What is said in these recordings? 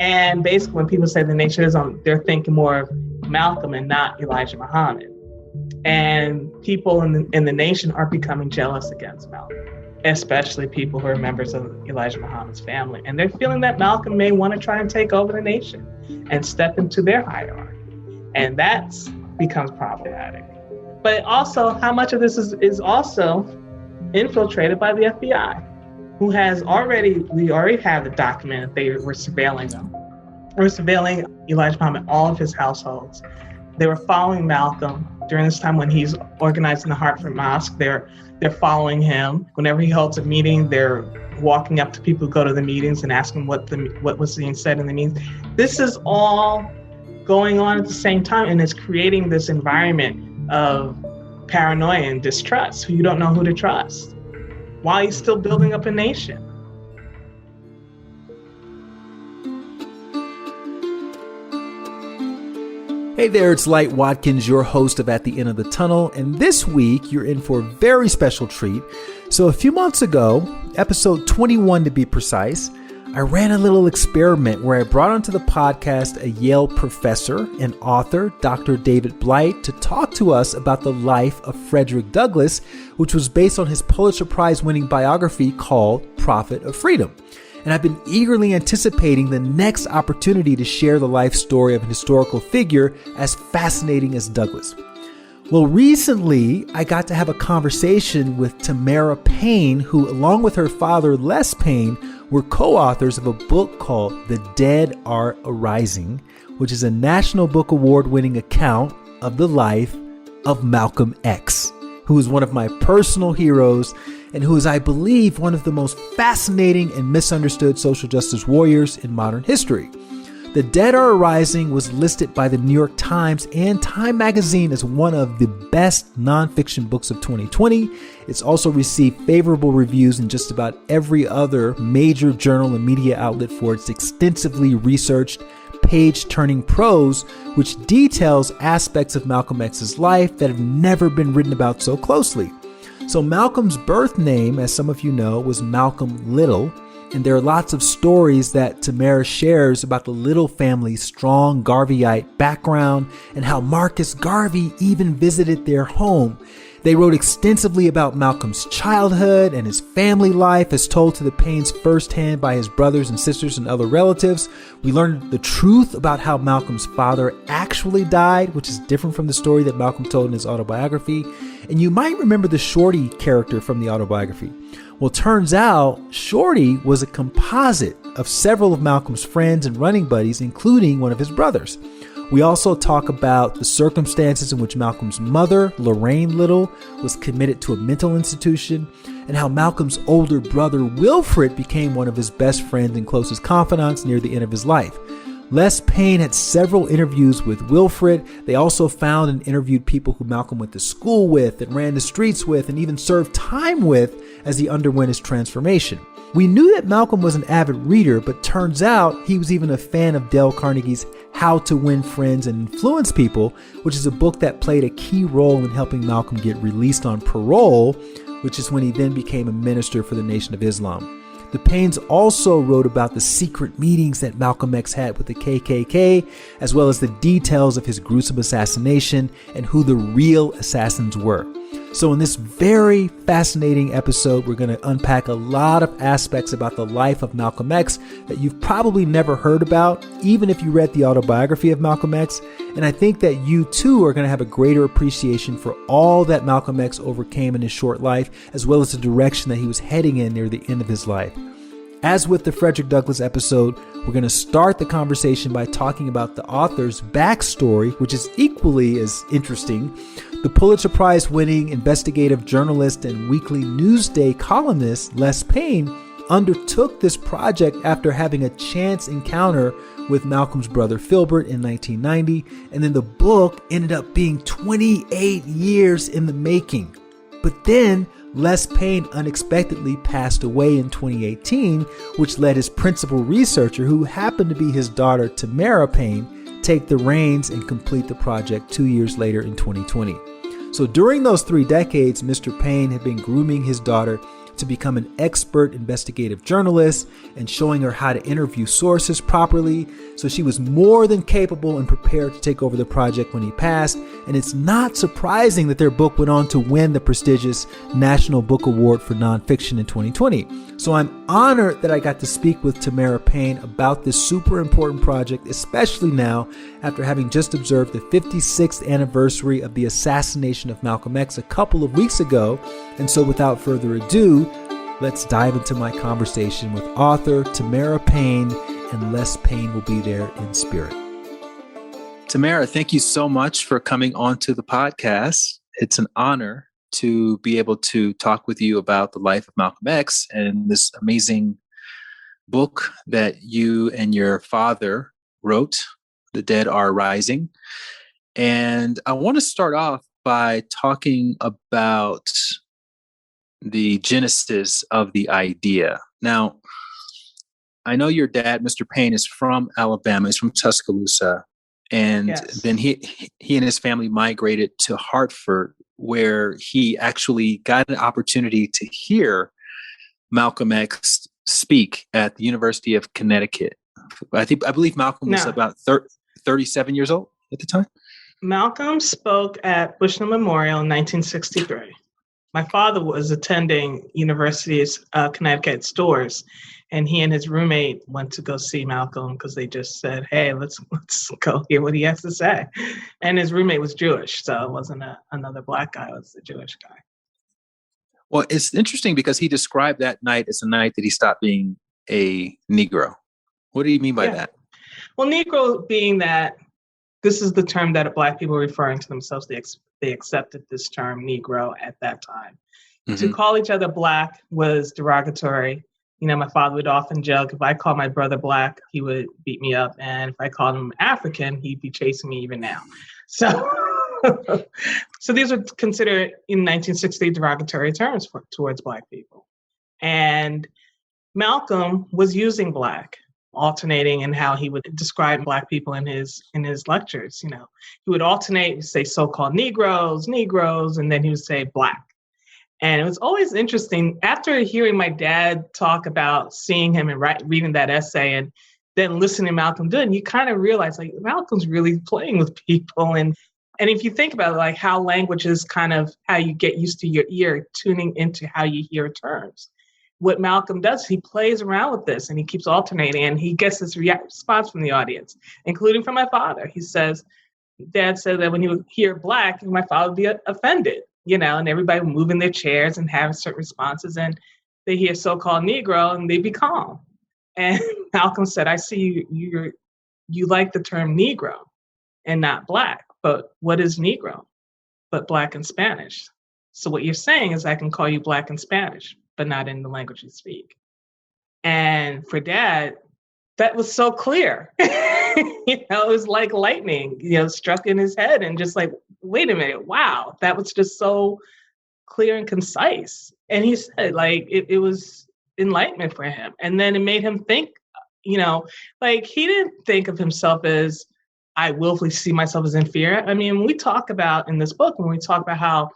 And basically, when people say the nation is on, they're thinking more of Malcolm and not Elijah Muhammad. And people in the nation are becoming jealous against Malcolm, especially people who are members of Elijah Muhammad's family. And they're feeling that Malcolm may want to try and take over the nation and step into their hierarchy. And that becomes problematic. But also, how much of this is also infiltrated by the FBI, who we already have the document that they were surveilling them. They were surveilling Elijah Muhammad, all of his households. They were following Malcolm during this time when he's organizing the Hartford Mosque. They're following him. Whenever he holds a meeting, they're walking up to people who go to the meetings and asking what was being said in the meetings. This is all going on at the same time, and it's creating this environment of paranoia and distrust. You don't know who to trust while he's still building up a nation. Hey there, it's Light Watkins, your host of At the End of the Tunnel, and this week you're in for a very special treat. So a few months ago, episode 21 to be precise, I ran a little experiment where I brought onto the podcast a Yale professor and author, Dr. David Blight, to talk to us about the life of Frederick Douglass, which was based on his Pulitzer Prize-winning biography called Prophet of Freedom. And I've been eagerly anticipating the next opportunity to share the life story of an historical figure as fascinating as Douglass. Well, recently, I got to have a conversation with Tamara Payne, who, along with her father, Les Payne, were co-authors of a book called The Dead Are Arising, which is a National Book Award-winning account of the life of Malcolm X, who is one of my personal heroes and who is, I believe, one of the most fascinating and misunderstood social justice warriors in modern history. The Dead Are Arising was listed by the New York Times and Time Magazine as one of the best nonfiction books of 2020. It's also received favorable reviews in just about every other major journal and media outlet for its extensively researched page-turning prose, which details aspects of Malcolm X's life that have never been written about so closely. So Malcolm's birth name, as some of you know, was Malcolm Little. And there are lots of stories that Tamara shares about the Little family's strong Garveyite background and how Marcus Garvey even visited their home. They wrote extensively about Malcolm's childhood and his family life as told to the Paynes firsthand by his brothers and sisters and other relatives. We learned the truth about how Malcolm's father actually died, which is different from the story that Malcolm told in his autobiography. And you might remember the Shorty character from the autobiography. Well, turns out Shorty was a composite of several of Malcolm's friends and running buddies, including one of his brothers. We also talk about the circumstances in which Malcolm's mother, Lorraine Little, was committed to a mental institution, and how Malcolm's older brother, Wilfred, became one of his best friends and closest confidants near the end of his life. Les Payne had several interviews with Wilfred. They also found and interviewed people who Malcolm went to school with and ran the streets with and even served time with as he underwent his transformation. We knew that Malcolm was an avid reader, but turns out he was even a fan of Dale Carnegie's How to Win Friends and Influence People, which is a book that played a key role in helping Malcolm get released on parole, which is when he then became a minister for the Nation of Islam. The Paynes also wrote about the secret meetings that Malcolm X had with the KKK, as well as the details of his gruesome assassination and who the real assassins were. So in this very fascinating episode, we're going to unpack a lot of aspects about the life of Malcolm X that you've probably never heard about, even if you read the autobiography of Malcolm X. And I think that you too are going to have a greater appreciation for all that Malcolm X overcame in his short life, as well as the direction that he was heading in near the end of his life. As with the Frederick Douglass episode, we're going to start the conversation by talking about the author's backstory, which is equally as interesting. The Pulitzer Prize-winning investigative journalist and Weekly Newsday columnist Les Payne undertook this project after having a chance encounter with Malcolm's brother Filbert in 1990, and then the book ended up being 28 years in the making. But then Les Payne unexpectedly passed away in 2018, which led his principal researcher, who happened to be his daughter Tamara Payne, take the reins and complete the project 2 years later in 2020. So during those 3 decades, Mr. Payne had been grooming his daughter to become an expert investigative journalist and showing her how to interview sources properly. So she was more than capable and prepared to take over the project when he passed. And it's not surprising that their book went on to win the prestigious National Book Award for Nonfiction in 2020. So I'm honored that I got to speak with Tamara Payne about this super important project, especially now after having just observed the 56th anniversary of the assassination of Malcolm X a couple of weeks ago. And so without further ado, let's dive into my conversation with author Tamara Payne, and Les Payne will be there in spirit. Tamara, thank you so much for coming onto the podcast. It's an honor to be able to talk with you about the life of Malcolm X and this amazing book that you and your father wrote, The Dead Are Rising. And I want to start off by talking about the genesis of the idea. Now, I know your dad, Mr. Payne, is from Alabama. He's from Tuscaloosa. And Yes. then he and his family migrated to Hartford, where he actually got an opportunity to hear Malcolm X speak at the University of Connecticut. I believe Malcolm was about 37 years old at the time. Malcolm spoke at Bushnell Memorial in 1963. My father was attending University's Connecticut Stores, and he and his roommate went to go see Malcolm because they just said, "Hey, let's go hear what he has to say." And his roommate was Jewish, so it wasn't another black guy; it was a Jewish guy. Well, it's interesting because he described that night as a night that he stopped being a Negro. What do you mean by that? Well, Negro being that this is the term that black people are referring to themselves. They accepted this term Negro at that time. Mm-hmm. To call each other black was derogatory. You know, my father would often joke, if I called my brother black, he would beat me up. And if I called him African, he'd be chasing me even now. So these were considered in 1960 derogatory terms towards black people. And Malcolm was using black, alternating in how he would describe black people in his lectures. You know, he would alternate, say so-called Negroes, and then he would say black. And it was always interesting after hearing my dad talk about seeing him and reading that essay and then listening to Malcolm do it, and you kind of realize like Malcolm's really playing with people. And if you think about it, like how language is kind of how you get used to your ear tuning into how you hear terms. What Malcolm does, he plays around with this and he keeps alternating and he gets this response from the audience, including from my father. He says, Dad said that when he would hear black, my father would be offended, you know, and everybody would move in their chairs and have certain responses, and they hear so-called Negro and they be calm. And Malcolm said, I see you like the term Negro and not black, but what is Negro? But black and Spanish. So what you're saying is I can call you black and Spanish, but not in the language you speak. And for Dad, that was so clear. You know, it was like lightning, you know, struck in his head and just like, wait a minute, wow, that was just so clear and concise. And he said, like, it was enlightenment for him. And then it made him think, you know, like he didn't think of himself as, I willfully see myself as inferior. I mean, we talk about in this book, when we talk about how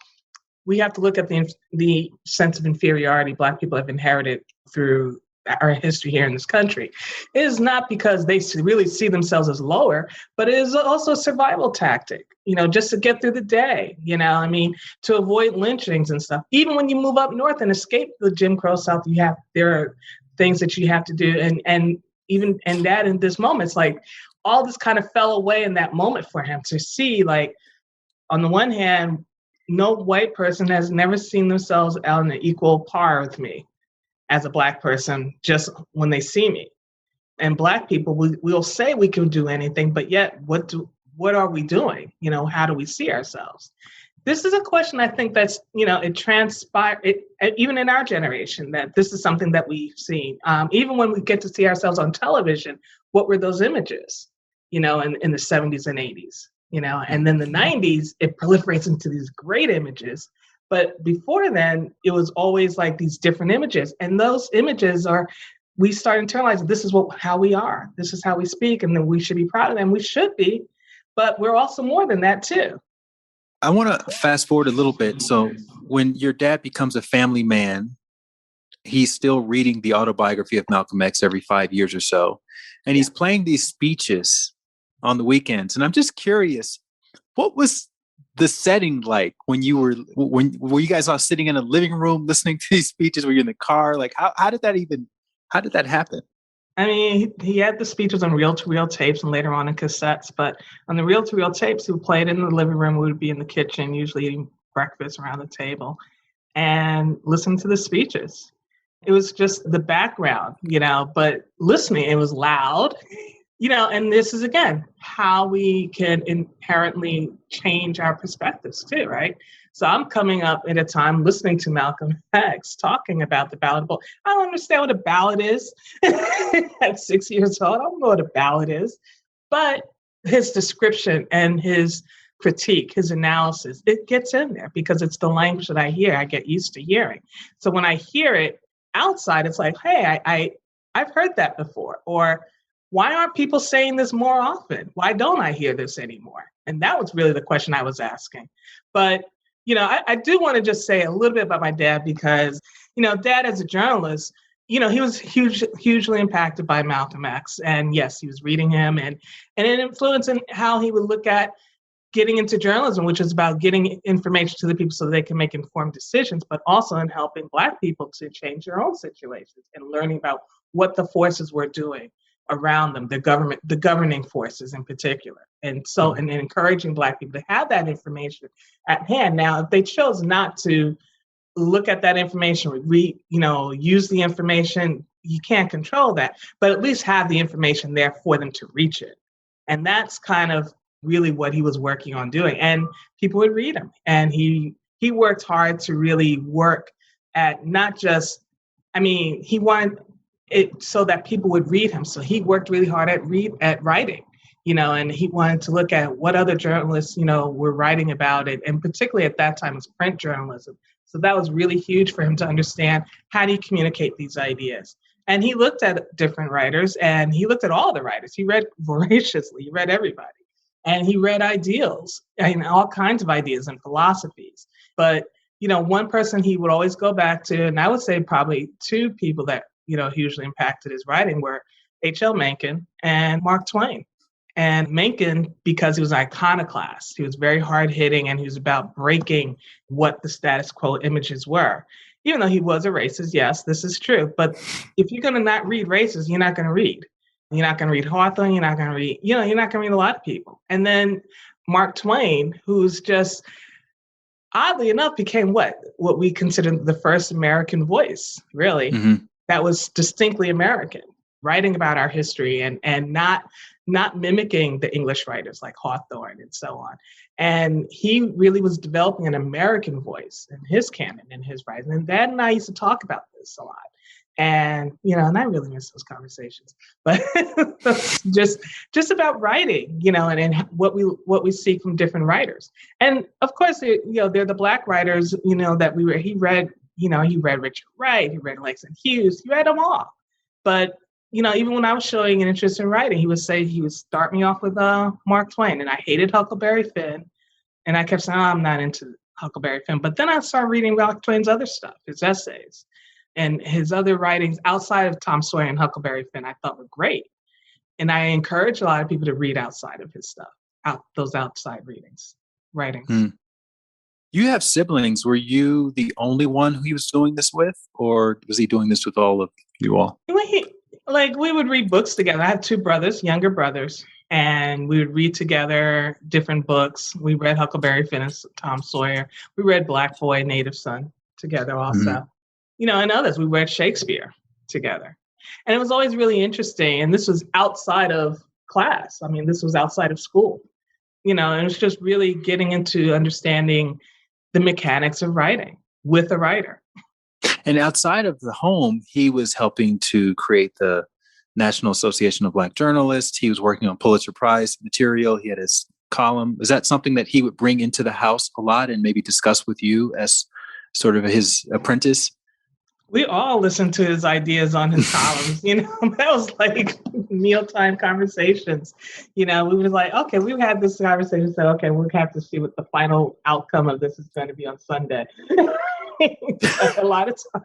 we have to look at the sense of inferiority Black people have inherited through our history here in this country. It is not because they really see themselves as lower, but it is also a survival tactic, you know, just to get through the day, you know, I mean, to avoid lynchings and stuff. Even when you move up north and escape the Jim Crow South, there are things that you have to do. And that in this moment, it's like all this kind of fell away in that moment for him to see, like, on the one hand, no white person has never seen themselves out on an equal par with me as a Black person, just when they see me. And Black people, we'll say we can do anything, but yet what are we doing? You know, how do we see ourselves? This is a question I think that's, you know, it transpired, even in our generation, that this is something that we've seen. Even when we get to see ourselves on television, what were those images, you know, in the 70s and 80s, you know, and then the 90s, it proliferates into these great images. But before then, it was always like these different images. And those images we start internalizing, this is how we are. This is how we speak. And then we should be proud of them. We should be. But we're also more than that, too. I want to fast forward a little bit. So when your dad becomes a family man he's still reading the autobiography of Malcolm X every 5 years or so. And he's playing these speeches on the weekends. And I'm just curious, what was the setting like when were you guys all sitting in a living room listening to these speeches? Were you in the car? Like, how did that happen? I mean, he had the speeches on reel-to-reel tapes and later on in cassettes, but on the reel-to-reel tapes, he would play it in the living room. We would be in the kitchen, usually eating breakfast around the table, and listen to the speeches. It was just the background, but listening, it was loud, and this is, again, how we can inherently change our perspectives too, right? So I'm coming up at a time listening to Malcolm X talking about the ballot vote. I don't understand what a ballot is. At 6 years old, I don't know what a ballot is. But his description and his critique, his analysis, it gets in there because it's the language that I hear, I get used to hearing. So when I hear it outside, it's like, hey, I've heard that before. Or why aren't people saying this more often? Why don't I hear this anymore? And that was really the question I was asking. But I do want to just say a little bit about my dad because, Dad as a journalist, he was hugely impacted by Malcolm X. And yes, he was reading him and it influenced in how he would look at getting into journalism, which is about getting information to the people so they can make informed decisions, but also in helping Black people to change their own situations and learning about what the forces were doing around them, the governing forces in particular. And so, and encouraging Black people to have that information at hand. Now, if they chose not to look at that information, use the information, you can't control that, but at least have the information there for them to reach it. And that's kind of really what he was working on doing. And people would read him. And he worked hard to really work at not just, he wanted it so that people would read him. So he worked really hard at writing, and he wanted to look at what other journalists, were writing about it. And particularly at that time, it was print journalism. So that was really huge for him to understand how do you communicate these ideas. And he looked at different writers and he looked at all the writers. He read voraciously, he read everybody. And he read ideals and all kinds of ideas and philosophies. But, one person he would always go back to, and I would say probably two people that, hugely impacted his writing were H.L. Mencken and Mark Twain. And Mencken, because he was an iconoclast, he was very hard-hitting and he was about breaking what the status quo images were. Even though he was a racist, yes, this is true. But if you're going to not read racists, you're not going to read. You're not going to read Hawthorne, you're not going to read, you're not going to read a lot of people. And then Mark Twain, who's just, oddly enough, became what we consider the first American voice, really. Mm-hmm. That was distinctly American, writing about our history and not mimicking the English writers like Hawthorne and so on. And he really was developing an American voice in his canon and his writing. And Dad and I used to talk about this a lot. And, and I really miss those conversations, but just about writing, and what we see from different writers. And of course, they're the Black writers, that he read Richard Wright, he read Langston Hughes, he read them all. But, even when I was showing an interest in writing, he would start me off with Mark Twain. And I hated Huckleberry Finn. And I kept saying, I'm not into Huckleberry Finn. But then I started reading Mark Twain's other stuff, his essays. And his other writings outside of Tom Sawyer and Huckleberry Finn, I thought were great. And I encourage a lot of people to read outside of his stuff, those outside writings. You have siblings. Were you the only one who he was doing this with? Or was he doing this with all of you all? We would read books together. I have two brothers, younger brothers, and we would read together different books. We read Huckleberry Finn and Tom Sawyer. We read Black Boy, Native Son together also. Mm-hmm. And others, we read Shakespeare together. And it was always really interesting. And this was outside of class. This was outside of school, and it was just really getting into understanding the mechanics of writing with a writer. And outside of the home, he was helping to create the National Association of Black Journalists. He was working on Pulitzer Prize material. He had his column. Is that something that he would bring into the house a lot and maybe discuss with you as sort of his apprentice? We all listened to his ideas on his columns, that was like mealtime conversations. We were like, okay, we've had this conversation. So, okay, we'll have to see what the final outcome of this is going to be on Sunday. A lot of time.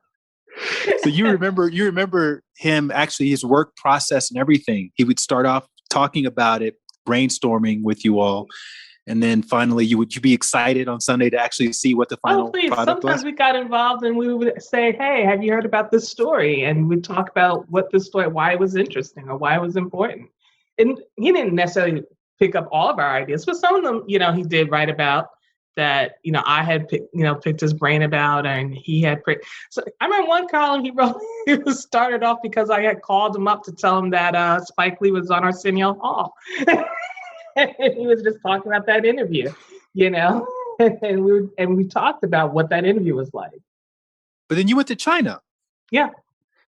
So you remember him actually, his work process and everything. He would start off talking about it, brainstorming with you all. And then finally, would you be excited on Sunday to actually see what the final product Sometimes was? we got involved and we would say, hey, have you heard about this story? And we'd talk about what this story, why it was interesting or why it was important. And he didn't necessarily pick up all of our ideas, but some of them, he did write about that, I had picked his brain about, and he had. So I remember one column he wrote, it was started off because I had called him up to tell him that Spike Lee was on Arsenio Hall. And he was just talking about that interview, and we talked about what that interview was like. But then you went to China. Yeah.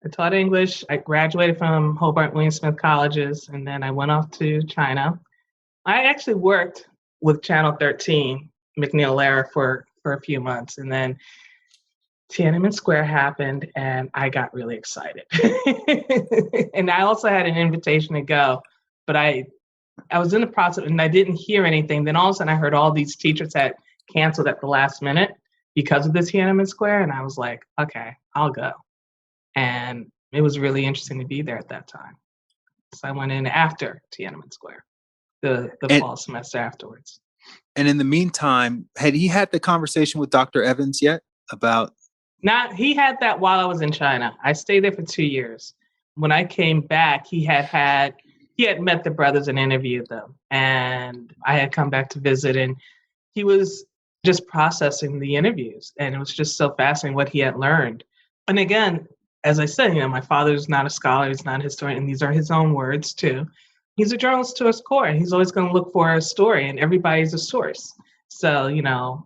I taught English. I graduated from Hobart William Smith colleges, and then I went off to China. I actually worked with Channel 13, McNeil Lehrer, for a few months, and then Tiananmen Square happened, and I got really excited. And I also had an invitation to go, but I was in the process and I didn't hear anything. Then all of a sudden I heard all these teachers had canceled at the last minute because of the Tiananmen Square. And I was like, okay, I'll go. And it was really interesting to be there at that time. So I went in after Tiananmen Square, the fall semester afterwards. And in the meantime, had he had the conversation with Dr. Evans yet about? He had that while I was in China. I stayed there for 2 years. When I came back, he had met the brothers and interviewed them. And I had come back to visit, and he was just processing the interviews. And it was just so fascinating what he had learned. And again, as I said, my father's not a scholar, he's not a historian, and these are his own words too. He's a journalist to his core, and he's always going to look for a story, and everybody's a source. So,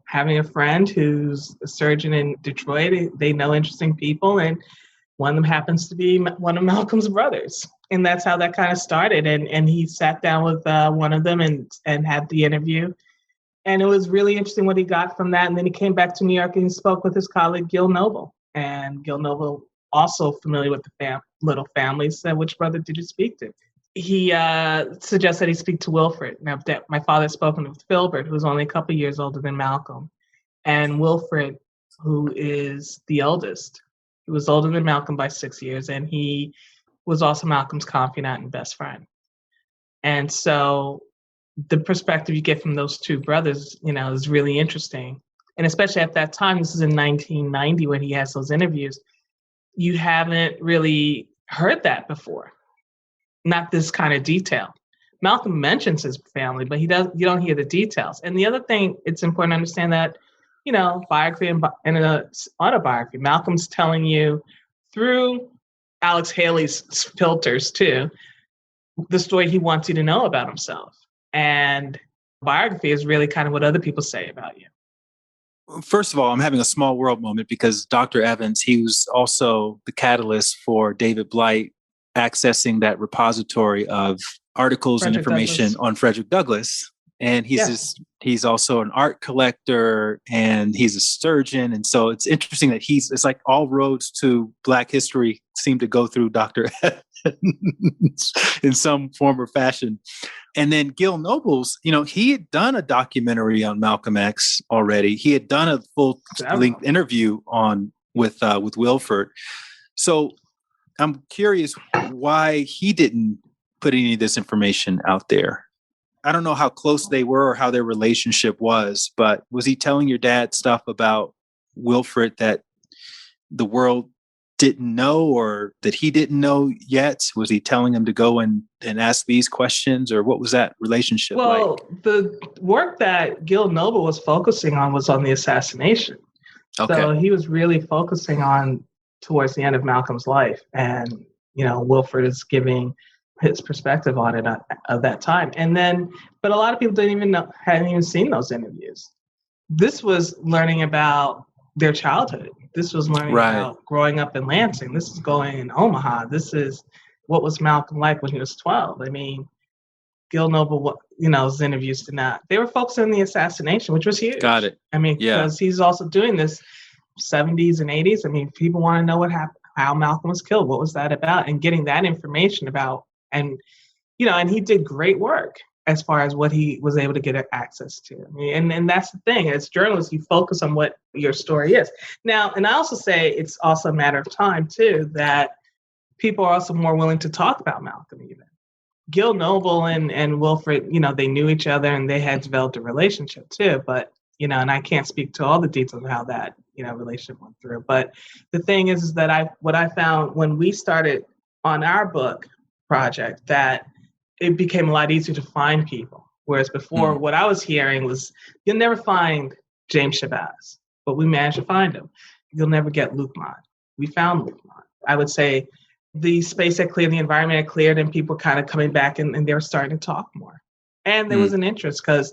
having a friend who's a surgeon in Detroit, they know interesting people, and one of them happens to be one of Malcolm's brothers. And that's how that kind of started. And he sat down with one of them and had the interview. And it was really interesting what he got from that. And then he came back to New York and he spoke with his colleague, Gil Noble. And Gil Noble, also familiar with the Little family, said, which brother did you speak to? He suggested he speak to Wilfred. Now, my father had spoken with Filbert, who was only a couple of years older than Malcolm. And Wilfred, who is the eldest, he was older than Malcolm by 6 years. And he was also Malcolm's confidant and best friend. And so the perspective you get from those two brothers, is really interesting. And especially at that time, this is in 1990 when he has those interviews, you haven't really heard that before. Not this kind of detail. Malcolm mentions his family, but you don't hear the details. And the other thing, it's important to understand that, biography and autobiography, Malcolm's telling you through Alex Haley's filters too, the story he wants you to know about himself. And biography is really kind of what other people say about you. First of all, I'm having a small world moment because Dr. Evans, he was also the catalyst for David Blight accessing that repository of articles and information on Frederick Douglass. And he's also an art collector and he's a surgeon. And so it's interesting that it's like all roads to Black history seem to go through Dr. Evans in some form or fashion. And then Gil Noble's, he had done a documentary on Malcolm X already. He had done a full-length interview with Wilfred. So I'm curious why he didn't put any of this information out there. I don't know how close they were or how their relationship was, but was he telling your dad stuff about Wilfred that the world didn't know or that he didn't know yet? Was he telling him to go and ask these questions, or what was that relationship like? Well, the work that Gil Noble was focusing on was on the assassination. Okay. So he was really focusing on towards the end of Malcolm's life. And, Wilfred is giving his perspective on it at that time. And then, but a lot of people hadn't even seen those interviews. This was learning about their childhood. This was learning about growing up in Lansing. This is going in Omaha. This is what was Malcolm like when he was 12. I mean, Gil Noble, his interviews did not. They were focused on the assassination, which was huge. Got it. I mean, because he's also doing this 70s and 80s. I mean, people want to know what happened, how Malcolm was killed. What was that about? And getting that information about, and he did great work. as far as what he was able to get access to. I mean, and that's the thing. As journalists, you focus on what your story is. Now, and I also say it's also a matter of time, too, that people are also more willing to talk about Malcolm even. Gil Noble and Wilfred, they knew each other and they had developed a relationship, too. But, and I can't speak to all the details of how that, relationship went through. But the thing is that what I found when we started on our book project, that it became a lot easier to find people. Whereas before, what I was hearing was, you'll never find James Shabazz, but we managed to find him. You'll never get Luke Mott. We found Luke Mott. I would say the space had cleared, the environment had cleared, and people kind of coming back and they were starting to talk more. And there was an interest because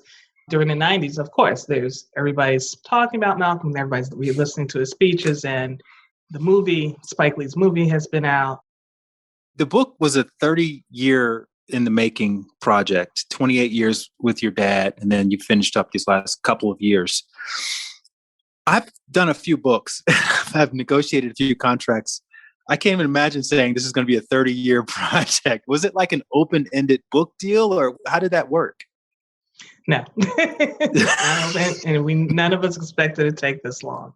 during the 90s, of course, everybody's talking about Malcolm, everybody's listening to his speeches, and the movie, Spike Lee's movie, has been out. The book was a 30-year in the making project, 28 years with your dad, and then you finished up these last couple of years. I've done a few books. I've negotiated a few contracts. I can't even imagine saying this is going to be a 30-year project. Was it like an open-ended book deal, or how did that work? No. And none of us expected it to take this long.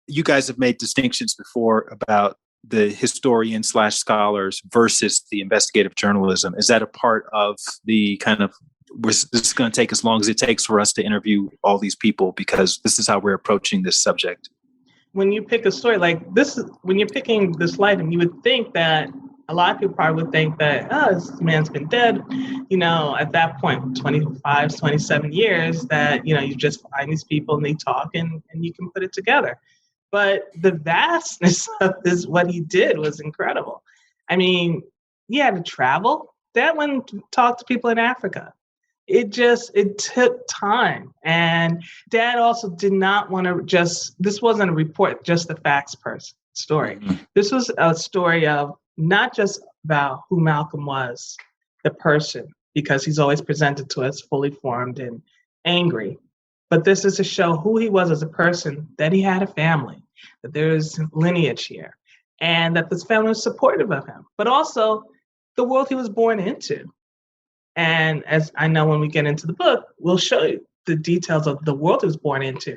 You guys have made distinctions before about the historian/scholars versus the investigative journalism. Is that a part of the kind of, this is going to take as long as it takes for us to interview all these people because this is how we're approaching this subject? When you pick a story like this, when you're picking this life, and you would think that a lot of people probably would think that, this man's been dead, at that point, 25, 27 years, that, you just find these people and they talk and you can put it together. But the vastness of what he did was incredible. I mean, he had to travel. Dad went to talk to people in Africa. It took time. And Dad also did not want to this wasn't a report, just the facts story. Mm-hmm. This was a story of not just about who Malcolm was, the person, because he's always presented to us fully formed and angry. But this is to show who he was as a person, that he had a family, that there's lineage here, and that this family was supportive of him, but also the world he was born into. And as I know when we get into the book, we'll show you the details of the world he was born into.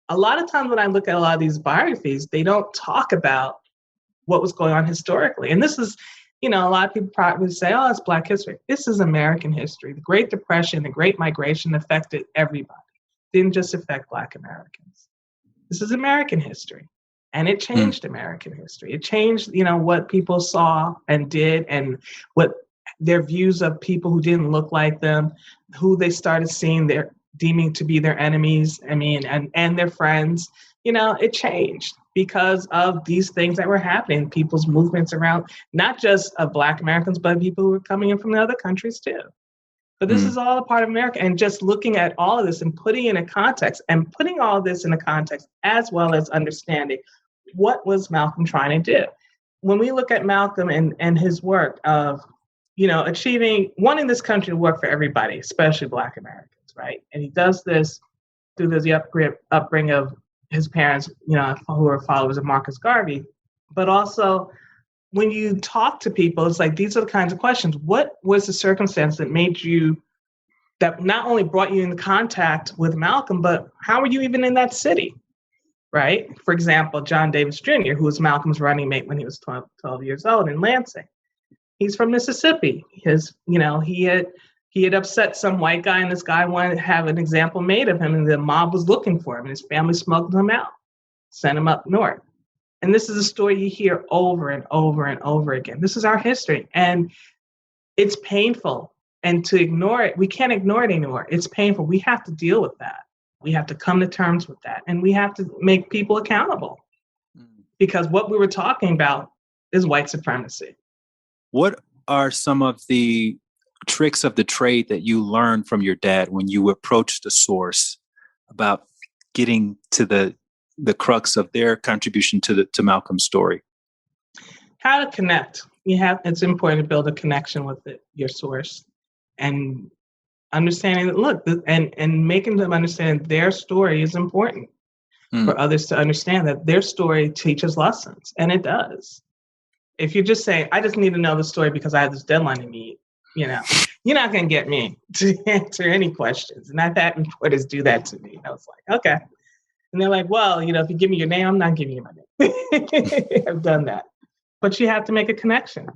A lot of times when I look at a lot of these biographies, they don't talk about what was going on historically. And this is, a lot of people probably say, it's Black history. This is American history. The Great Depression, the Great Migration affected everybody. Didn't just affect Black Americans. This is American history. And it changed American history. It changed, what people saw and did, and what their views of people who didn't look like them, who they started seeing deeming to be their enemies, and their friends. It changed because of these things that were happening, people's movements around, not just of Black Americans, but people who were coming in from the other countries too. But this is all a part of America, and just looking at all of this and putting in a context, and putting all of this in a context, as well as understanding what was Malcolm trying to do. When we look at Malcolm and his work of, wanting this country to work for everybody, especially Black Americans, right? And he does this through the upbringing of his parents, who are followers of Marcus Garvey, but also when you talk to people, it's like, these are the kinds of questions. What was the circumstance that not only brought you into contact with Malcolm, but how were you even in that city, right? For example, John Davis Jr., who was Malcolm's running mate when he was 12 years old in Lansing. He's from Mississippi. He had upset some white guy, and this guy wanted to have an example made of him, and the mob was looking for him, and his family smuggled him out, sent him up north. And this is a story you hear over and over and over again. This is our history, and it's painful. And to ignore it, we can't ignore it anymore. It's painful. We have to deal with that. We have to come to terms with that, and we have to make people accountable, because what we were talking about is white supremacy. What are some of the tricks of the trade that you learned from your dad when you approached the source about getting to the crux of their contribution to Malcolm's story? How to connect. It's important to build a connection with your source, and understanding that, and making them understand their story is important for others to understand, that their story teaches lessons, and it does. If you're just saying, I just need to know the story because I have this deadline to meet, you're not going to get me to answer any questions. And I've had reporters do that to me. I was like, okay. And they're like, well, if you give me your name, I'm not giving you my name. I've done that. But you have to make a connection.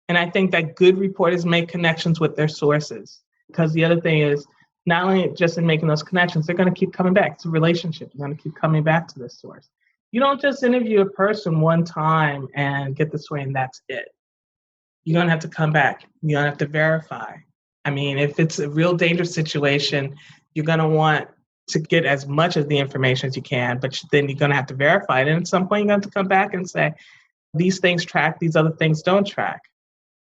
And I think that good reporters make connections with their sources. Because the other thing is, not only just in making those connections, they're going to keep coming back. It's a relationship. You're going to keep coming back to this source. You don't just interview a person one time and get the story and that's it. You're going to have to come back. You're going to have to verify. I mean, if it's a real dangerous situation, you're going to want to get as much of the information as you can, but then you're going to have to verify it. And at some point, you're going to have to come back and say, these things track, these other things don't track.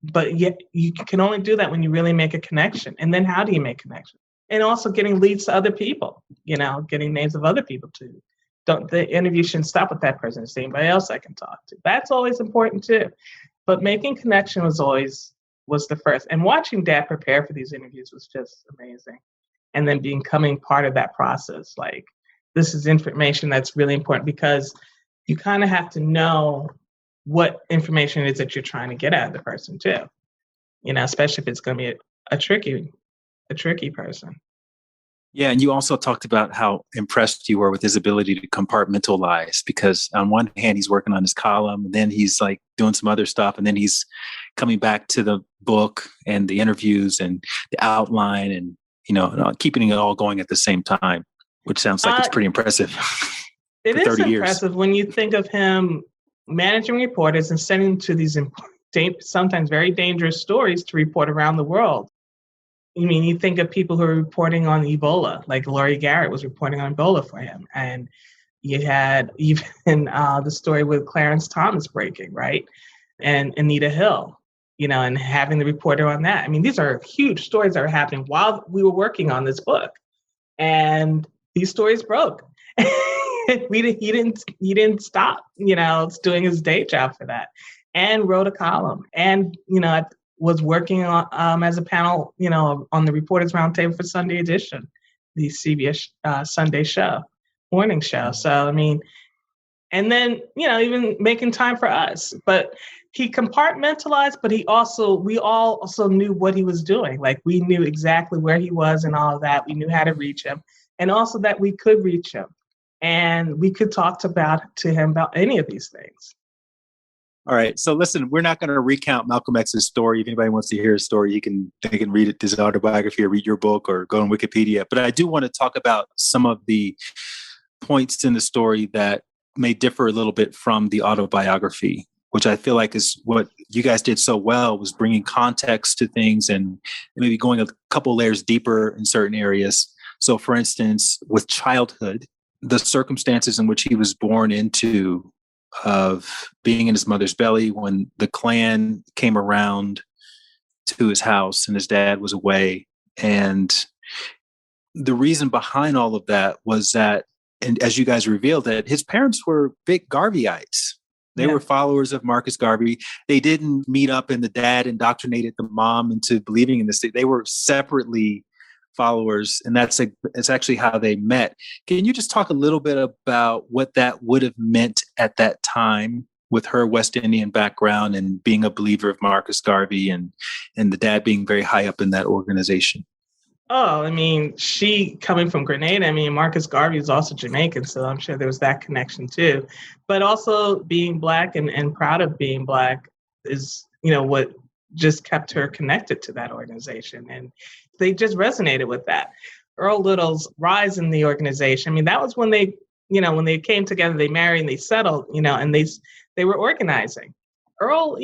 But yet you can only do that when you really make a connection. And then how do you make connections? And also getting leads to other people, getting names of other people too. The interview shouldn't stop with that person. It's anybody else I can talk to. That's always important too. But making connection was the first. And watching Dad prepare for these interviews was just amazing. And then becoming part of that process. Like, this is information that's really important because you kind of have to know what information it is that you're trying to get out of the person too. Especially if it's going to be a tricky person. Yeah, and you also talked about how impressed you were with his ability to compartmentalize, because on one hand, he's working on his column, and then he's like doing some other stuff, and then he's coming back to the book and the interviews and the outline and, keeping it all going at the same time, which sounds like it's pretty impressive. It is impressive when you think of him managing reporters and sending them to these sometimes very dangerous stories to report around the world. You think of people who are reporting on Ebola, like Laurie Garrett was reporting on Ebola for him. And you had even the story with Clarence Thomas breaking, right? And Anita Hill, and having the reporter on that. These are huge stories that are happening while we were working on this book. And these stories broke. He didn't stop, doing his day job for that, and wrote a column, and was working on as a panel, on the Reporters Roundtable for Sunday Edition, the CBS Sunday morning show. So and then even making time for us. But he compartmentalized, but we all also knew what he was doing. Like, we knew exactly where he was and all of that. We knew how to reach him, and also that we could reach him. And we could talk to him about any of these things. All right. So listen, we're not going to recount Malcolm X's story. If anybody wants to hear his story, they can read it, his autobiography, or read your book, or go on Wikipedia. But I do want to talk about some of the points in the story that may differ a little bit from the autobiography, which I feel like is what you guys did so well, was bringing context to things and maybe going a couple layers deeper in certain areas. So for instance, with childhood, the circumstances in which he was born into, of being in his mother's belly when the Klan came around to his house and his dad was away. And the reason behind all of that was that, and as you guys revealed, that his parents were big Garveyites. They were followers of Marcus Garvey. They didn't meet up and the dad indoctrinated the mom into believing in this. They were separately followers, and it's actually how they met. Can you just talk a little bit about what that would have meant at that time with her West Indian background and being a believer of Marcus Garvey and the dad being very high up in that organization? Oh, she coming from Grenada. Marcus Garvey is also Jamaican, so I'm sure there was that connection too. But also being Black and proud of being Black is, what just kept her connected to that organization. And they just resonated with that. Earl Little's rise in the organization. That was when they came together, they married and they settled, and they were organizing. Earl,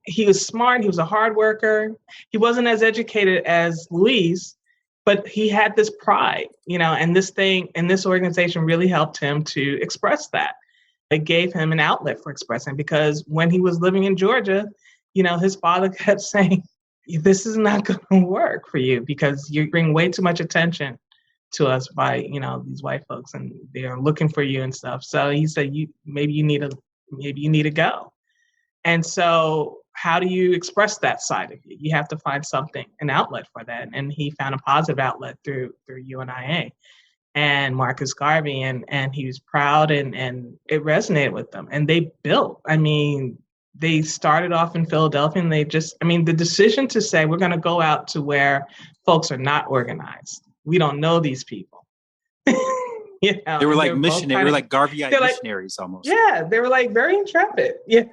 he was smart. He was a hard worker. He wasn't as educated as Louise, but he had this pride, and this organization really helped him to express that. It gave him an outlet for expressing, because when he was living in Georgia, his father kept saying, this is not going to work for you because you bring way too much attention to us by, these white folks, and they're looking for you and stuff. So he said, maybe you need to go. And so how do you express that side of you? You have to find an outlet for that. And he found a positive outlet through UNIA and Marcus Garvey, and he was proud, and it resonated with them. And they built, they started off in Philadelphia, and the decision to say we're going to go out to where folks are not organized. We don't know these people. They were like missionaries. They were like Garveyite missionaries almost. Yeah, they were like very intrepid. He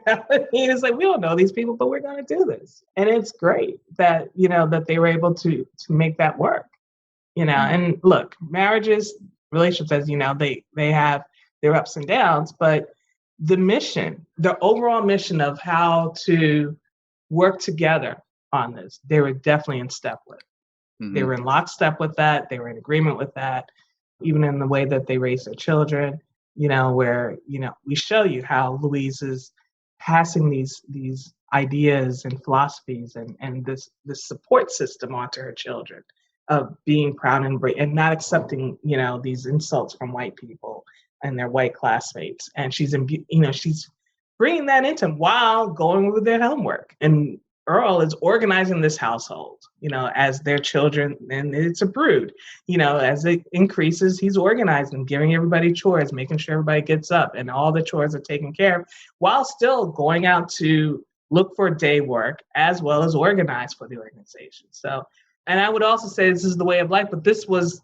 was like, we don't know these people, but we're going to do this. And it's great that, that they were able to make that work. And look, marriages, relationships, as they have their ups and downs, but the mission, the overall mission of how to work together on this, they were definitely in step with. Mm-hmm. They were in lockstep with that. They were in agreement with that, even in the way that they raise their children, where, we show you how Louise is passing these ideas and philosophies and this support system onto her children of being proud and not accepting, these insults from white people and their white classmates. And she's bringing that into them while going with their homework. And Earl is organizing this household, as their children, and it's a brood, as it increases, he's organizing, giving everybody chores, making sure everybody gets up and all the chores are taken care of while still going out to look for day work as well as organize for the organization. So, and I would also say this is the way of life, but this was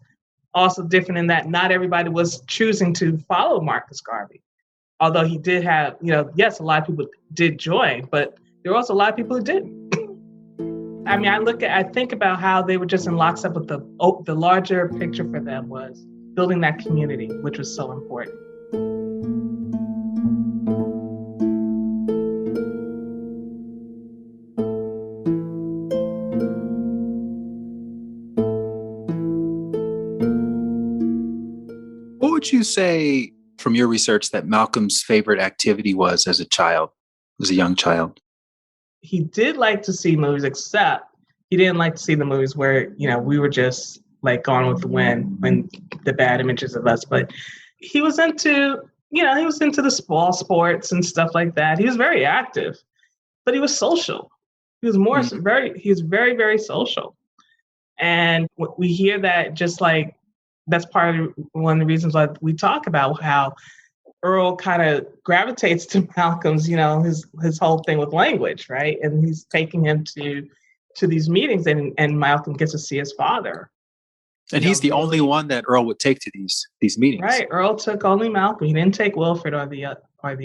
also different in that not everybody was choosing to follow Marcus Garvey. Although he did have, yes, a lot of people did join, but there were also a lot of people who didn't. I think about how they were just in lockstep with the larger picture for them was building that community, which was so important. What would you say from your research that Malcolm's favorite activity was as a young child? He did like to see movies, except he didn't like to see the movies where, we were just like Gone with the Wind when the bad images of us. But he was into, the small sports and stuff like that. He was very active, but he was social. He was very, very social. And we hear that just like, that's part of one of the reasons why we talk about how Earl kind of gravitates to Malcolm's, his whole thing with language, right? And he's taking him to these meetings, and Malcolm gets to see his father. And he's the only one that Earl would take to these meetings. Right. Earl took only Malcolm. He didn't take Wilfred or the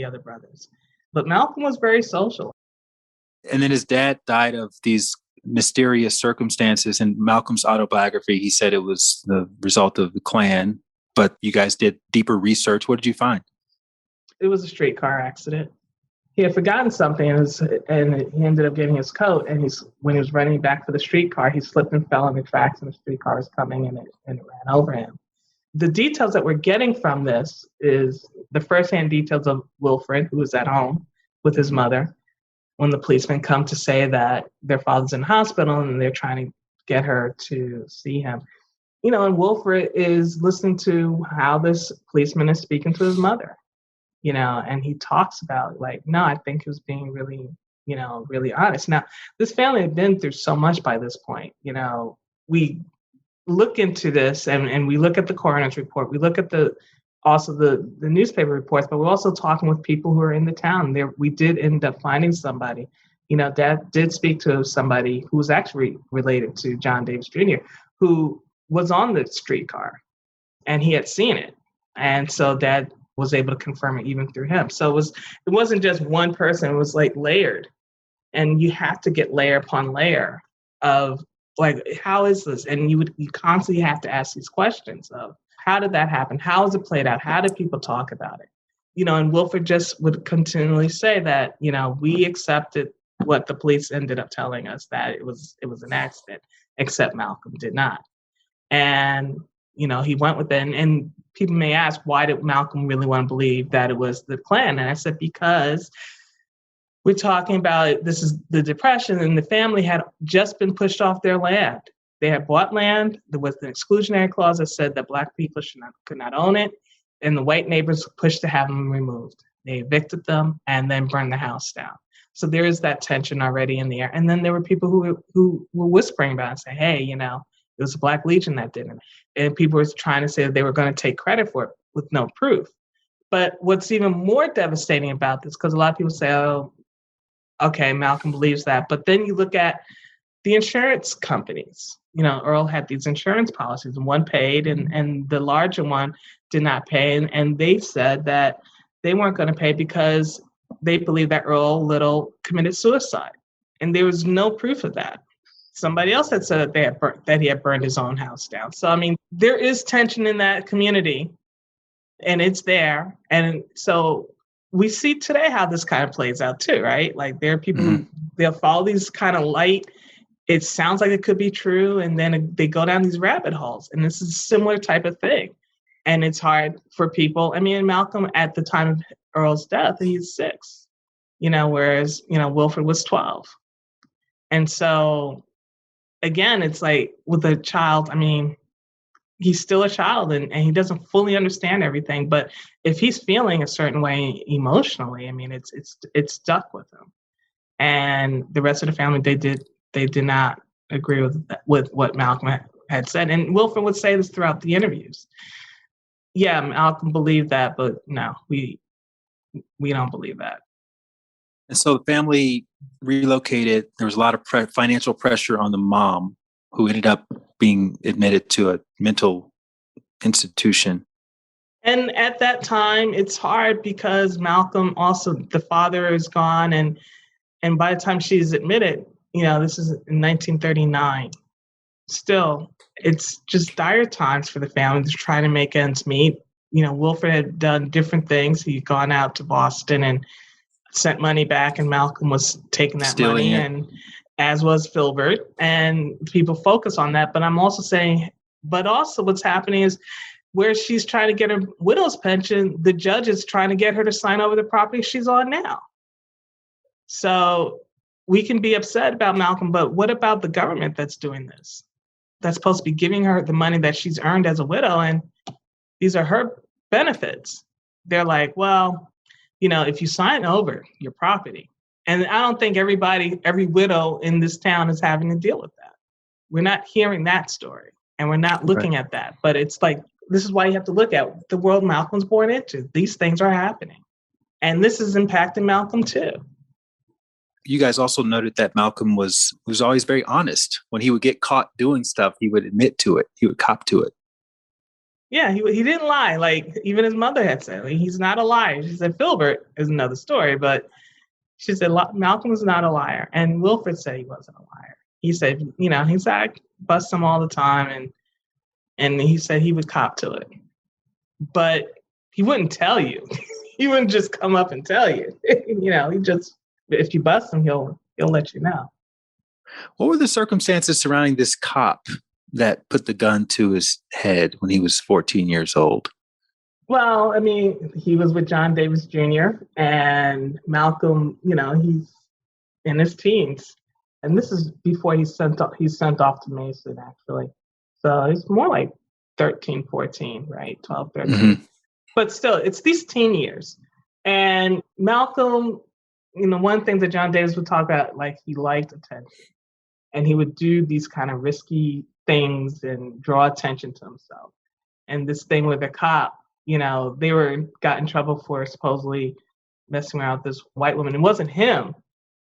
other brothers. But Malcolm was very social. And then his dad died of these mysterious circumstances. In Malcolm's autobiography, he said it was the result of the Klan. But you guys did deeper research. What did you find? It was a streetcar accident. He had forgotten something, and he ended up getting his coat. And when he was running back for the streetcar, he slipped and fell on the tracks, and the streetcar was coming, and it ran over him. The details that we're getting from this is the firsthand details of Wilfred, who was at home with his mother, when the policemen come to say that their father's in the hospital and they're trying to get her to see him. And Wilfred is listening to how this policeman is speaking to his mother. And he talks about no, I think he was being really, really honest. Now, this family had been through so much by this point. We look into this and we look at the coroner's report. We look at the newspaper reports, but we're also talking with people who are in the town. We did end up finding somebody. Dad did speak to somebody who was actually related to John Davis Jr., who was on the streetcar, and he had seen it. And so Dad was able to confirm it even through him. So it wasn't just one person, it was layered. And you have to get layer upon layer of how is this? And you constantly have to ask these questions of how did that happen? How is it played out? How did people talk about it? And Wilfred just would continually say that, we accepted what the police ended up telling us, that it was an accident, except Malcolm did not. And he went with it. And people may ask, why did Malcolm really want to believe that it was the Klan? And I said, because we're talking about, this is the Depression, and the family had just been pushed off their land. They had bought land. There was an exclusionary clause that said that Black people could not own it. And the white neighbors pushed to have them removed. They evicted them and then burned the house down. So there is that tension already in the air. And then there were people who were whispering about it and say, hey, it was the Black Legion that did it. And people were trying to say that they were going to take credit for it with no proof. But what's even more devastating about this, because a lot of people say, oh, okay, Malcolm believes that. But then you look at the insurance companies. Earl had these insurance policies, and one paid, and the larger one did not pay. And they said that they weren't going to pay because they believed that Earl Little committed suicide. And there was no proof of that. Somebody else had said that he had burned his own house down. So, I mean, there is tension in that community, and it's there. And so we see today how this kind of plays out too, right? Like there are people who they'll follow these kind of light, it sounds like it could be true, and then they go down these rabbit holes. And this is a similar type of thing. And it's hard for people. I mean, Malcolm, at the time of Earl's death, he's 6, whereas, Wilfred was 12. And so, again, it's like with a child, I mean, he's still a child and he doesn't fully understand everything. But if he's feeling a certain way emotionally, I mean, it's stuck with him. And the rest of the family, they did not agree with what Malcolm had said. And Wilfred would say this throughout the interviews. Yeah, Malcolm believed that, but no, we don't believe that. And so the family relocated. There was a lot of financial pressure on the mom, who ended up being admitted to a mental institution. And at that time, it's hard because Malcolm also, the father is gone. And by the time she's admitted, this is in 1939. Still, it's just dire times for the family to try to make ends meet. Wilfred had done different things. He'd gone out to Boston and sent money back, and Malcolm was taking that money, and as was Filbert. And people focus on that. But I'm also saying, but also what's happening is where she's trying to get her widow's pension, the judge is trying to get her to sign over the property she's on now. So we can be upset about Malcolm, but what about the government that's doing this? That's supposed to be giving her the money that she's earned as a widow, and these are her benefits. They're like, well, if you sign over your property, and I don't think every widow in this town is having to deal with that. We're not hearing that story, and we're not looking at that. But it's like, this is why you have to look at the world Malcolm was born into. These things are happening, and this is impacting Malcolm too. You guys also noted that Malcolm was always very honest. When he would get caught doing stuff, he would admit to it. He would cop to it. Yeah, he didn't lie. Like even his mother had said, he's not a liar. She said Filbert is another story, but she said Malcolm was not a liar. And Wilfred said he wasn't a liar. He said, he said I bust him all the time, and he said he would cop to it. But he wouldn't tell you. He wouldn't just come up and tell you. He just, if you bust him, he'll let you know. What were the circumstances surrounding this cop that put the gun to his head when he was 14 years old? Well, I mean, he was with John Davis Jr. and Malcolm, he's in his teens. And this is before he's sent off to Mason, actually. So he's more like 13, 14, right? 12, 13. Mm-hmm. But still, it's these teen years. And Malcolm, one thing that John Davis would talk about, like he liked attention. And he would do these kind of risky things and draw attention to himself. And this thing with a cop, they got in trouble for supposedly messing around with this white woman. It wasn't him,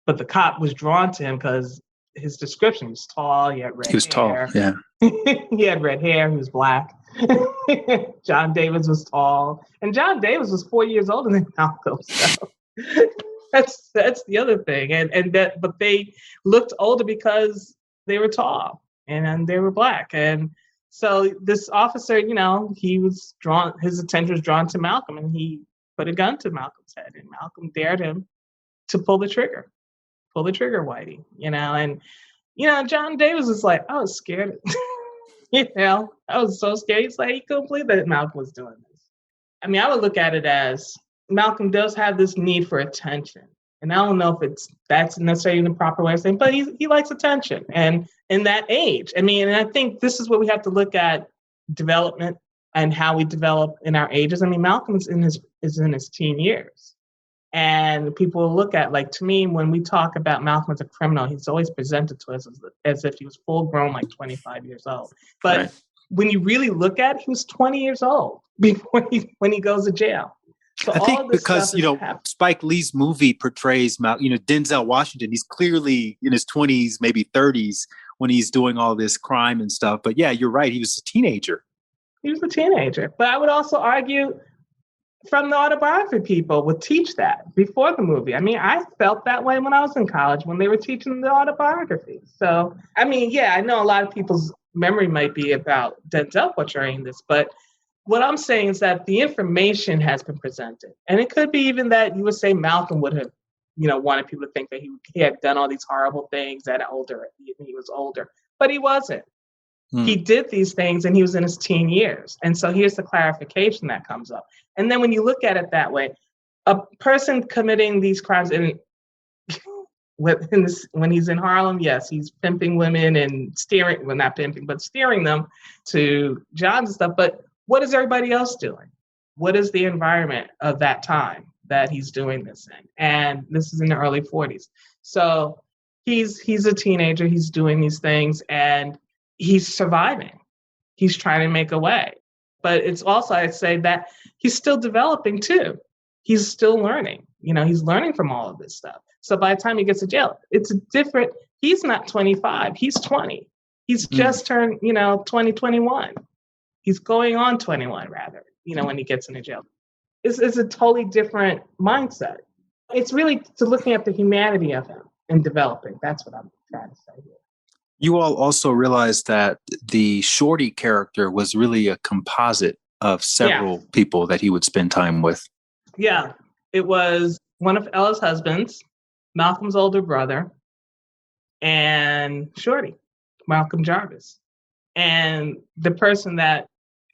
but the cop was drawn to him because his description was tall. He had red hair. He was tall, yeah. He had red hair. He was black. John Davis was tall. And John Davis was 4 years older than Malcolm. So that's the other thing. But they looked older because they were tall and they were black. And so this officer, he was drawn, his attention was drawn to Malcolm, and he put a gun to Malcolm's head, and Malcolm dared him to pull the trigger, Whitey, and John Davis was like, I was scared. I was so scared. He's like, he couldn't believe that Malcolm was doing this. I mean, I would look at it as Malcolm does have this need for attention. And I don't know if that's necessarily the proper way of saying, but he likes attention. And in that age, I mean, and I think this is what we have to look at development and how we develop in our ages. I mean, Malcolm is in his teen years. And people will look at, like, to me, when we talk about Malcolm as a criminal, he's always presented to us as if he was full grown, like 25 years old. But when you really look at it, he was 20 years old when he goes to jail. So I all of think this because, stuff is happening. Spike Lee's movie portrays Denzel Washington. He's clearly in his 20s, maybe 30s when he's doing all this crime and stuff. But yeah, you're right. He was a teenager. He was a teenager. But I would also argue from the autobiography people would teach that before the movie. I mean, I felt that way when I was in college when they were teaching the autobiography. So, I mean, yeah, I know a lot of people's memory might be about Denzel portraying this, but what I'm saying is that the information has been presented. And it could be even that you would say Malcolm would have, wanted people to think that he had done all these horrible things he was older, but he wasn't. He did these things and he was in his teen years. And so here's the clarification that comes up. And then when you look at it that way, a person committing these crimes when he's in Harlem, yes, he's pimping women and not pimping, but steering them to jobs and stuff. But what is everybody else doing? What is the environment of that time that he's doing this in? And this is in the early 40s. So he's a teenager, he's doing these things, and he's surviving. He's trying to make a way. But it's also, I'd say, that he's still developing too. He's still learning. He's learning from all of this stuff. So by the time he gets to jail, he's not 25, he's 20. He's just turned, 21. He's going on 21 rather, when he gets into jail. It's a totally different mindset. It's really looking at the humanity of him and developing. That's what I'm trying to say here. You all also realized that the Shorty character was really a composite of several people that he would spend time with. Yeah, it was one of Ella's husbands, Malcolm's older brother, and Shorty, Malcolm Jarvis. And the person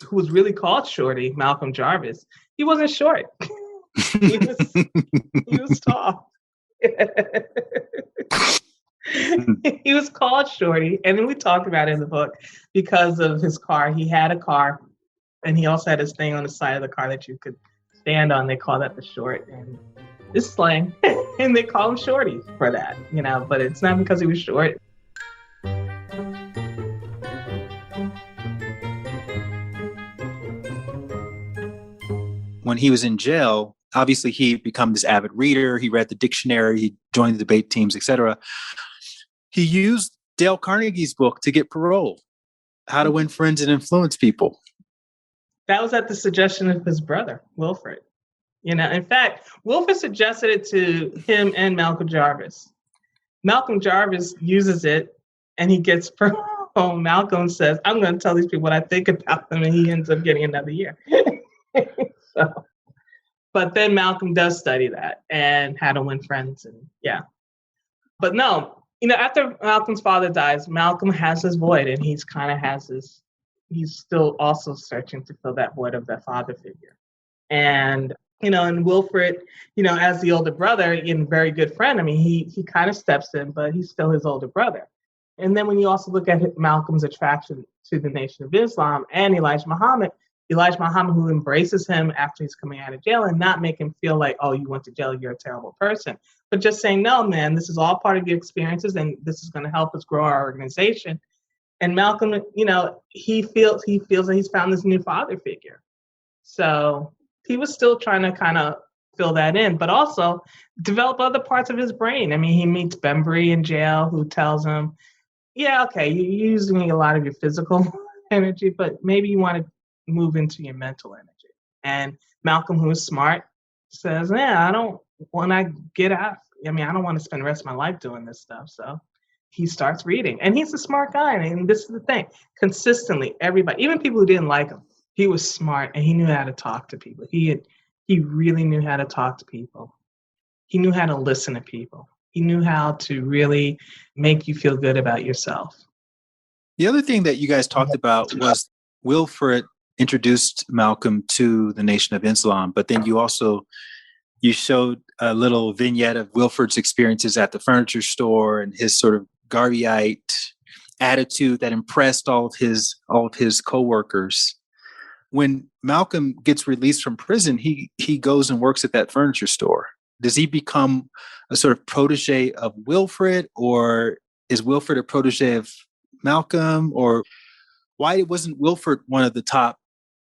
who was really called Shorty, Malcolm Jarvis, he wasn't short. he was tall. He was called Shorty, and then we talked about it in the book because of his car. He had a car, and he also had this thing on the side of the car that you could stand on. They call that the short, and it's slang, and they call him Shorty for that, but it's not because he was short. When he was in jail, obviously he had become this avid reader. He read the dictionary, he joined the debate teams, etc. He used Dale Carnegie's book to get parole, How to Win Friends and Influence People. That was at the suggestion of his brother, Wilfred. In fact, Wilfred suggested it to him and Malcolm Jarvis. Malcolm Jarvis uses it and he gets parole. Malcolm says, I'm going to tell these people what I think about them, and he ends up getting another year. But then Malcolm does study that and How to Win Friends, and yeah. But no, after Malcolm's father dies, Malcolm has his void, and he's still also searching to fill that void of that father figure. And and Wilfred, as the older brother and very good friend, I mean, he kind of steps in, but he's still his older brother. And then when you also look at Malcolm's attraction to the Nation of Islam and Elijah Muhammad, who embraces him after he's coming out of jail and not make him feel like, oh, you went to jail, you're a terrible person. But just saying, no, man, this is all part of your experiences and this is going to help us grow our organization. And Malcolm, he feels that he's found this new father figure. So he was still trying to kind of fill that in, but also develop other parts of his brain. I mean, he meets Bembry in jail, who tells him, yeah, okay, you're using a lot of your physical energy, but maybe you want to move into your mental energy. And Malcolm, who is smart, says, I don't want to get out. I mean, I don't want to spend the rest of my life doing this stuff. So he starts reading. And he's a smart guy. And this is the thing. Consistently, everybody, even people who didn't like him, he was smart and he knew how to talk to people. He really knew how to talk to people. He knew how to listen to people. He knew how to really make you feel good about yourself. The other thing that you guys talked about was Wilfred introduced Malcolm to the Nation of Islam, but then you showed a little vignette of Wilfred's experiences at the furniture store and his sort of Garveyite attitude that impressed all of his coworkers. When Malcolm gets released from prison, he goes and works at that furniture store. Does he become a sort of protege of Wilfred, or is Wilfred a protege of Malcolm? Or why wasn't Wilfred one of the top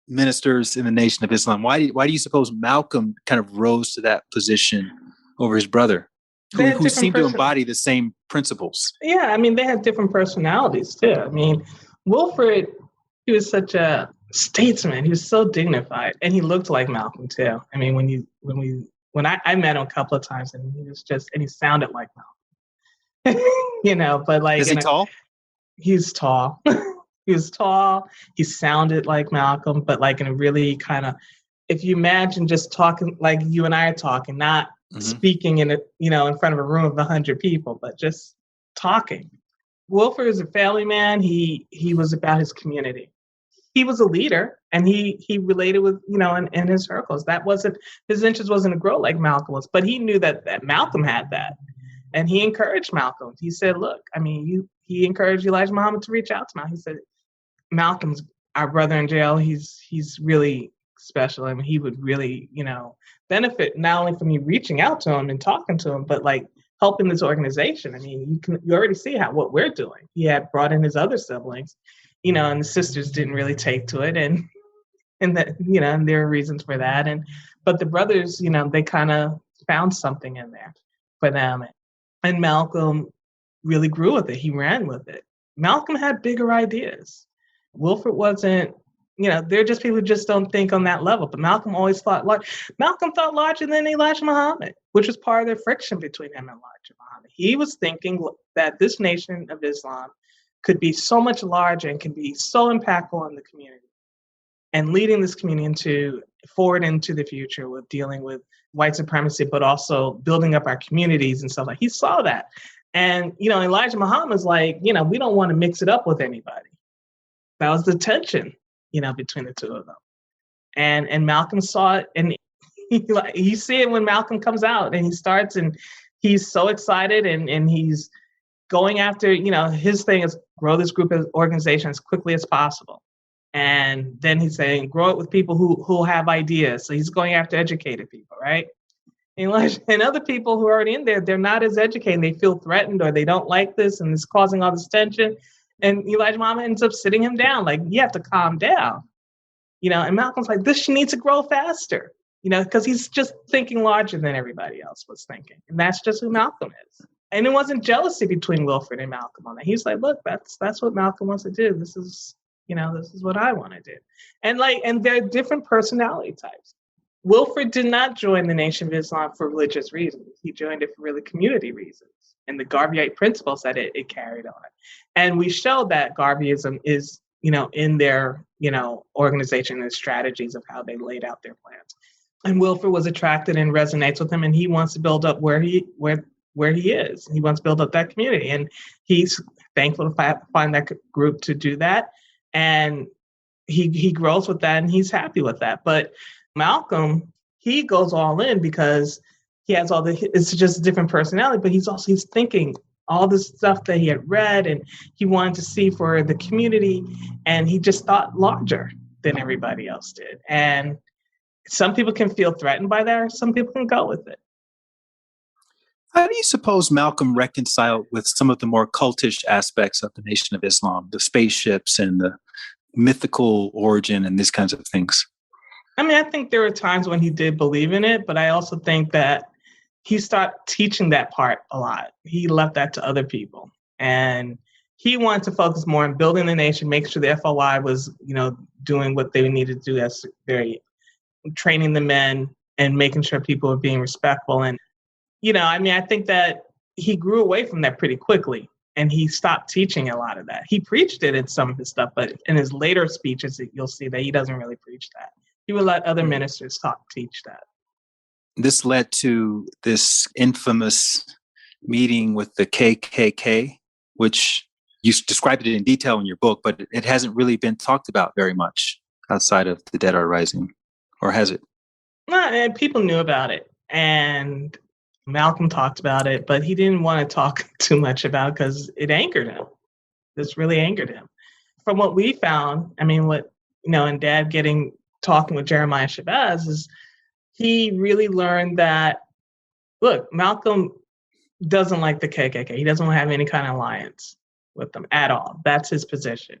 ministers in the Nation of Islam. Why do you suppose Malcolm kind of rose to that position over his brother, who seemed to embody the same principles? Yeah, I mean, they had different personalities too. I mean, Wilfred, he was such a statesman. He was so dignified, and he looked like Malcolm too. I mean, when I met him a couple of times, and he sounded like Malcolm. But like, is he tall? He's tall. He was tall. He sounded like Malcolm, but like in a really kind of, if you imagine just talking like you and I are talking, not speaking in in front of a room of 100 people, but just talking. Wilfred is a family man. He was about his community. He was a leader, and he related with, in his circles. That wasn't, his interest wasn't to grow like Malcolm was, but he knew that Malcolm had that. And he encouraged Malcolm. He said, look, I mean, he encouraged Elijah Muhammad to reach out to Malcolm. He said, Malcolm's our brother in jail. He's really special, and he would really, benefit not only from you reaching out to him and talking to him, but like helping this organization. I mean, you already see what we're doing. He had brought in his other siblings, and the sisters didn't really take to it, and that, and there are reasons for that. But the brothers, they kind of found something in there for them, and Malcolm really grew with it. He ran with it. Malcolm had bigger ideas. Wilfred wasn't, they're just people who just don't think on that level. But Malcolm always thought large. Malcolm thought larger than Elijah Muhammad, which was part of the friction between him and Elijah Muhammad. He was thinking that this Nation of Islam could be so much larger and can be so impactful in the community and leading this community forward into the future with dealing with white supremacy, but also building up our communities and stuff like. He saw that. And, Elijah Muhammad's like, we don't want to mix it up with anybody. That was the tension, between the two of them. And Malcolm saw it, and you see it when Malcolm comes out and he starts, and he's so excited, and he's going after, his thing is grow this group of organization as quickly as possible. And then he's saying, grow it with people who have ideas. So he's going after educated people, right? And other people who are already in there, they're not as educated. They feel threatened, or they don't like this, and it's causing all this tension. And Elijah Muhammad ends up sitting him down, like, you have to calm down. And Malcolm's like, this needs to grow faster, because he's just thinking larger than everybody else was thinking. And that's just who Malcolm is. And it wasn't jealousy between Wilfred and Malcolm on that. He's like, look, that's what Malcolm wants to do. This is what I want to do. And there are different personality types. Wilfred did not join the Nation of Islam for religious reasons. He joined it for really community reasons and the Garveyite principles that it carried on. And we showed that Garveyism is, in their, organization and strategies of how they laid out their plans. And Wilfred was attracted and resonates with him, and he wants to build up where he is. He wants to build up that community, and he's thankful to find that group to do that. And he grows with that, and he's happy with that. But Malcolm, he goes all in because he has it's just a different personality, but he's thinking all this stuff that he had read and he wanted to see for the community, and he just thought larger than everybody else did. And some people can feel threatened by that, or some people can go with it. How do you suppose Malcolm reconciled with some of the more cultish aspects of the Nation of Islam, the spaceships and the mythical origin and these kinds of things? I mean, I think there were times when he did believe in it, but I also think that he started teaching that part a lot. He left that to other people. And he wanted to focus more on building the nation, making sure the FOI was, doing what they needed to do as very training the men and making sure people were being respectful. And, I think that he grew away from that pretty quickly. And he stopped teaching a lot of that. He preached it in some of his stuff, but in his later speeches, you'll see that he doesn't really preach that. He would let other ministers teach that. This led to this infamous meeting with the KKK, which you described it in detail in your book, but it hasn't really been talked about very much outside of the Dead Are Rising, or has it? No, and people knew about it, and Malcolm talked about it, but he didn't want to talk too much about it because it angered him. This really angered him. From what we found, and Dad talking with Jeremiah Shabazz, is he really learned that, look, Malcolm doesn't like the KKK. He doesn't want to have any kind of alliance with them at all. That's his position.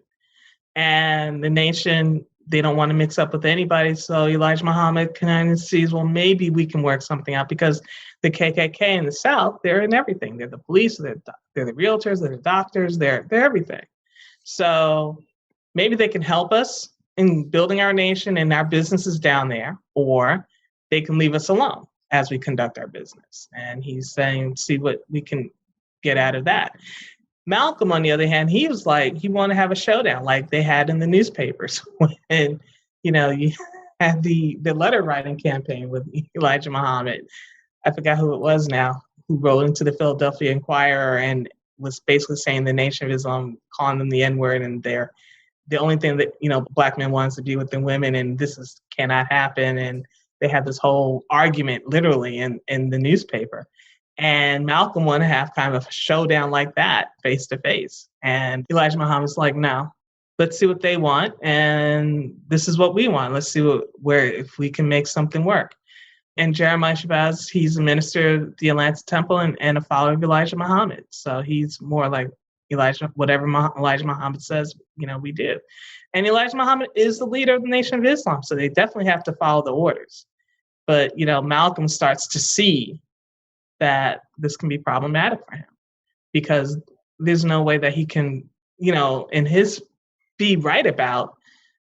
And the nation they don't want to mix up with anybody. So Elijah Muhammad kind of sees, well, maybe we can work something out, because the KKK in the South, they're in everything. They're the police, they're the realtors, they're the doctors, they're everything. So maybe they can help us in building our nation and our businesses down there, or they can leave us alone as we conduct our business. And he's saying, see what we can get out of that. Malcolm, on the other hand, he was like, he wanted to have a showdown like they had in the newspapers when, you had the letter writing campaign with Elijah Muhammad. I forgot who it was now, who wrote into the Philadelphia Inquirer and was basically saying the Nation of Islam, calling them the N-word, and they're the only thing that, Black men wants to be with the women, and cannot happen. And they had this whole argument literally in the newspaper. And Malcolm wanted to have kind of a showdown like that, face to face. And Elijah Muhammad's like, no, let's see what they want. And this is what we want. Let's see if we can make something work. And Jeremiah Shabazz, he's a minister of the Atlanta Temple and a follower of Elijah Muhammad. So he's more like Elijah, whatever Elijah Muhammad says, we do. And Elijah Muhammad is the leader of the Nation of Islam. So they definitely have to follow the orders. But, Malcolm starts to see that this can be problematic for him, because there's no way that he can, be right about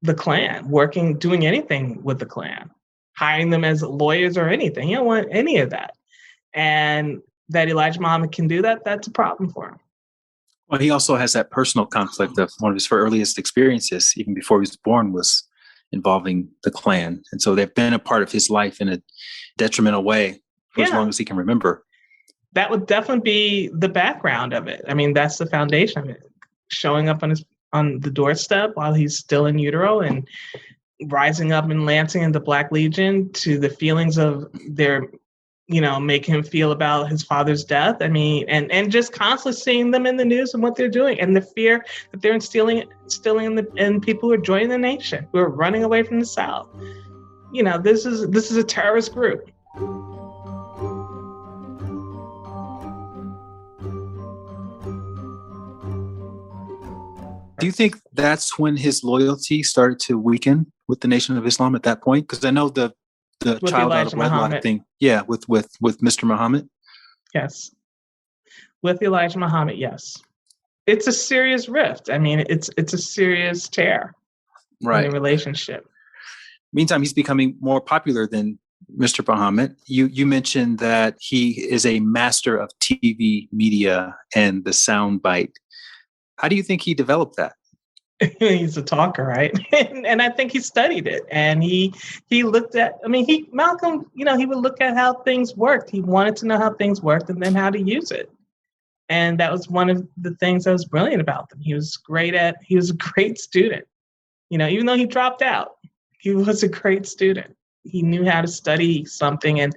the Klan, doing anything with the Klan, hiring them as lawyers or anything. He don't want any of that. And that Elijah Muhammad can do that, that's a problem for him. Well, he also has that personal conflict of one of his earliest experiences, even before he was born, was involving the Klan. And so they've been a part of his life in a detrimental way for as long as he can remember. That would definitely be the background of it. I mean, that's the foundation of it. Showing up on the doorstep while he's still in utero and rising up in Lansing in the Black Legion, to the feelings of their, make him feel about his father's death. I mean, and just constantly seeing them in the news and what they're doing, and the fear that they're instilling in people who are joining the nation, who are running away from the South. This is a terrorist group. Do you think that's when his loyalty started to weaken with the Nation of Islam at that point? Because I know the child out of wedlock thing. Yeah, with Mr. Muhammad. Yes. With Elijah Muhammad, yes. It's a serious rift. I mean, it's a serious tear in the relationship. Meantime, he's becoming more popular than Mr. Muhammad. You mentioned that he is a master of TV media and the soundbite. How do you think he developed that? He's a talker, right? And I think he studied it, and he looked at. I mean, Malcolm, he would look at how things worked. He wanted to know how things worked, and then how to use it. And that was one of the things that was brilliant about them. He was a great student. Even though he dropped out, he was a great student. He knew how to study something, and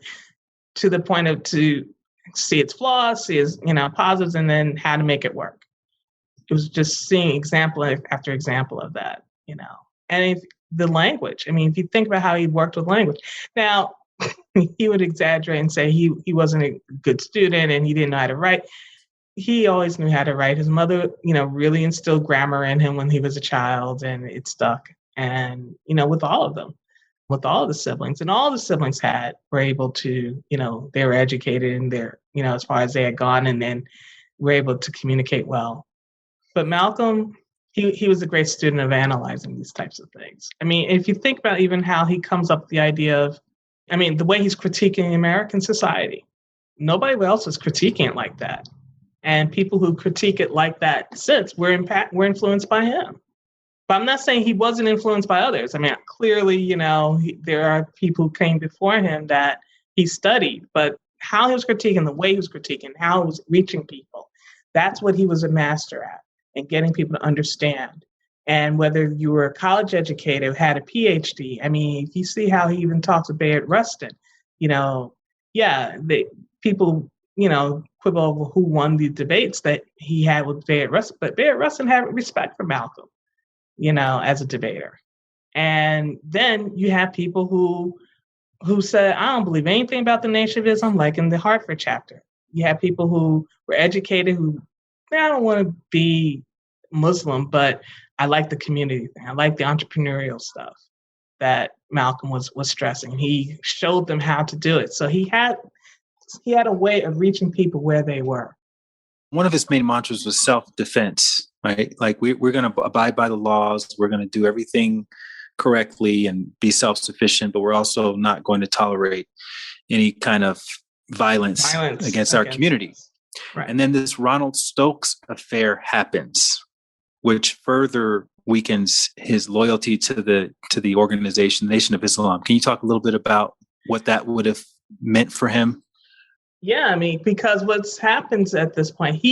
to the point of to see its flaws, see its positives, and then how to make it work. It was just seeing example after example of that, And the language, if you think about how he worked with language. Now, he would exaggerate and say he wasn't a good student and he didn't know how to write. He always knew how to write. His mother, really instilled grammar in him when he was a child, and it stuck. And, with all of them, with all the siblings, and all the siblings were able to, they were educated and they're, as far as they had gone, and then were able to communicate well. But Malcolm, he was a great student of analyzing these types of things. If you think about even how he comes up with the idea of, the way he's critiquing American society, nobody else is critiquing it like that. And people who critique it like that since were influenced by him. But I'm not saying he wasn't influenced by others. Clearly, there are people who came before him that he studied, but how he was critiquing, the way he was critiquing, how he was reaching people, that's what he was a master at. And getting people to understand. And whether you were a college educator, had a PhD, if you see how he even talks to Bayard Rustin, people, quibble over who won the debates that he had with Bayard Rustin, but Bayard Rustin had respect for Malcolm, as a debater. And then you have people who said, I don't believe anything about the Nation of Islam, like in the Hartford chapter. You have people who were educated who, I don't want to be Muslim, but I like the community thing. I like the entrepreneurial stuff that Malcolm was stressing. He showed them how to do it. So he had a way of reaching people where they were. One of his main mantras was self-defense, right? Like we're going to abide by the laws. We're going to do everything correctly and be self-sufficient, but we're also not going to tolerate any kind of violence against our community. Right. And then this Ronald Stokes affair happens, which further weakens his loyalty to the organization, the Nation of Islam. Can you talk a little bit about what that would have meant for him? Yeah, I mean, because what's happens at this point,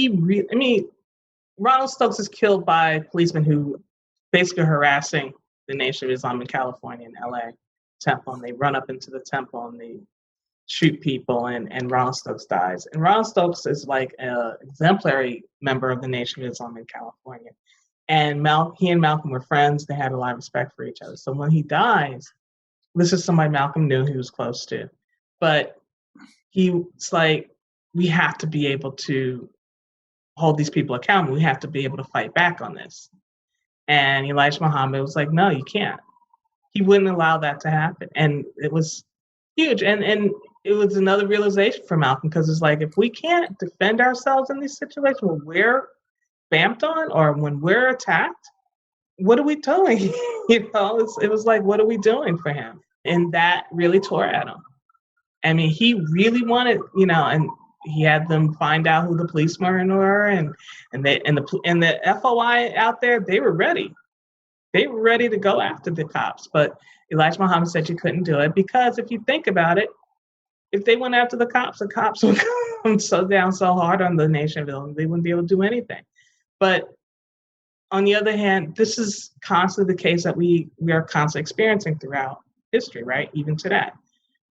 Ronald Stokes is killed by policemen who basically harassing the Nation of Islam in California and LA temple, and they run up into the temple and they shoot people, and Ronald Stokes dies. And Ronald Stokes is like an exemplary member of the Nation of Islam in California. And he and Malcolm were friends. They had a lot of respect for each other. So when he dies, this is somebody Malcolm knew he was close to. But it's like, we have to be able to hold these people accountable. We have to be able to fight back on this. And Elijah Muhammad was like, no, you can't. He wouldn't allow that to happen. And it was huge. And it was another realization for Malcolm, because it's like, if we can't defend ourselves in these situations when we're vamped on or when we're attacked, what are we doing? It was like, what are we doing for him? And that really tore at him. I mean, he really wanted, and he had them find out who the policemen were, and the FOI out there, they were ready. They were ready to go after the cops. But Elijah Muhammad said you couldn't do it, because if you think about it, if they went after the cops would come so hard on the Nation of Islam, they wouldn't be able to do anything. But on the other hand, this is constantly the case that we are constantly experiencing throughout history, right? Even today.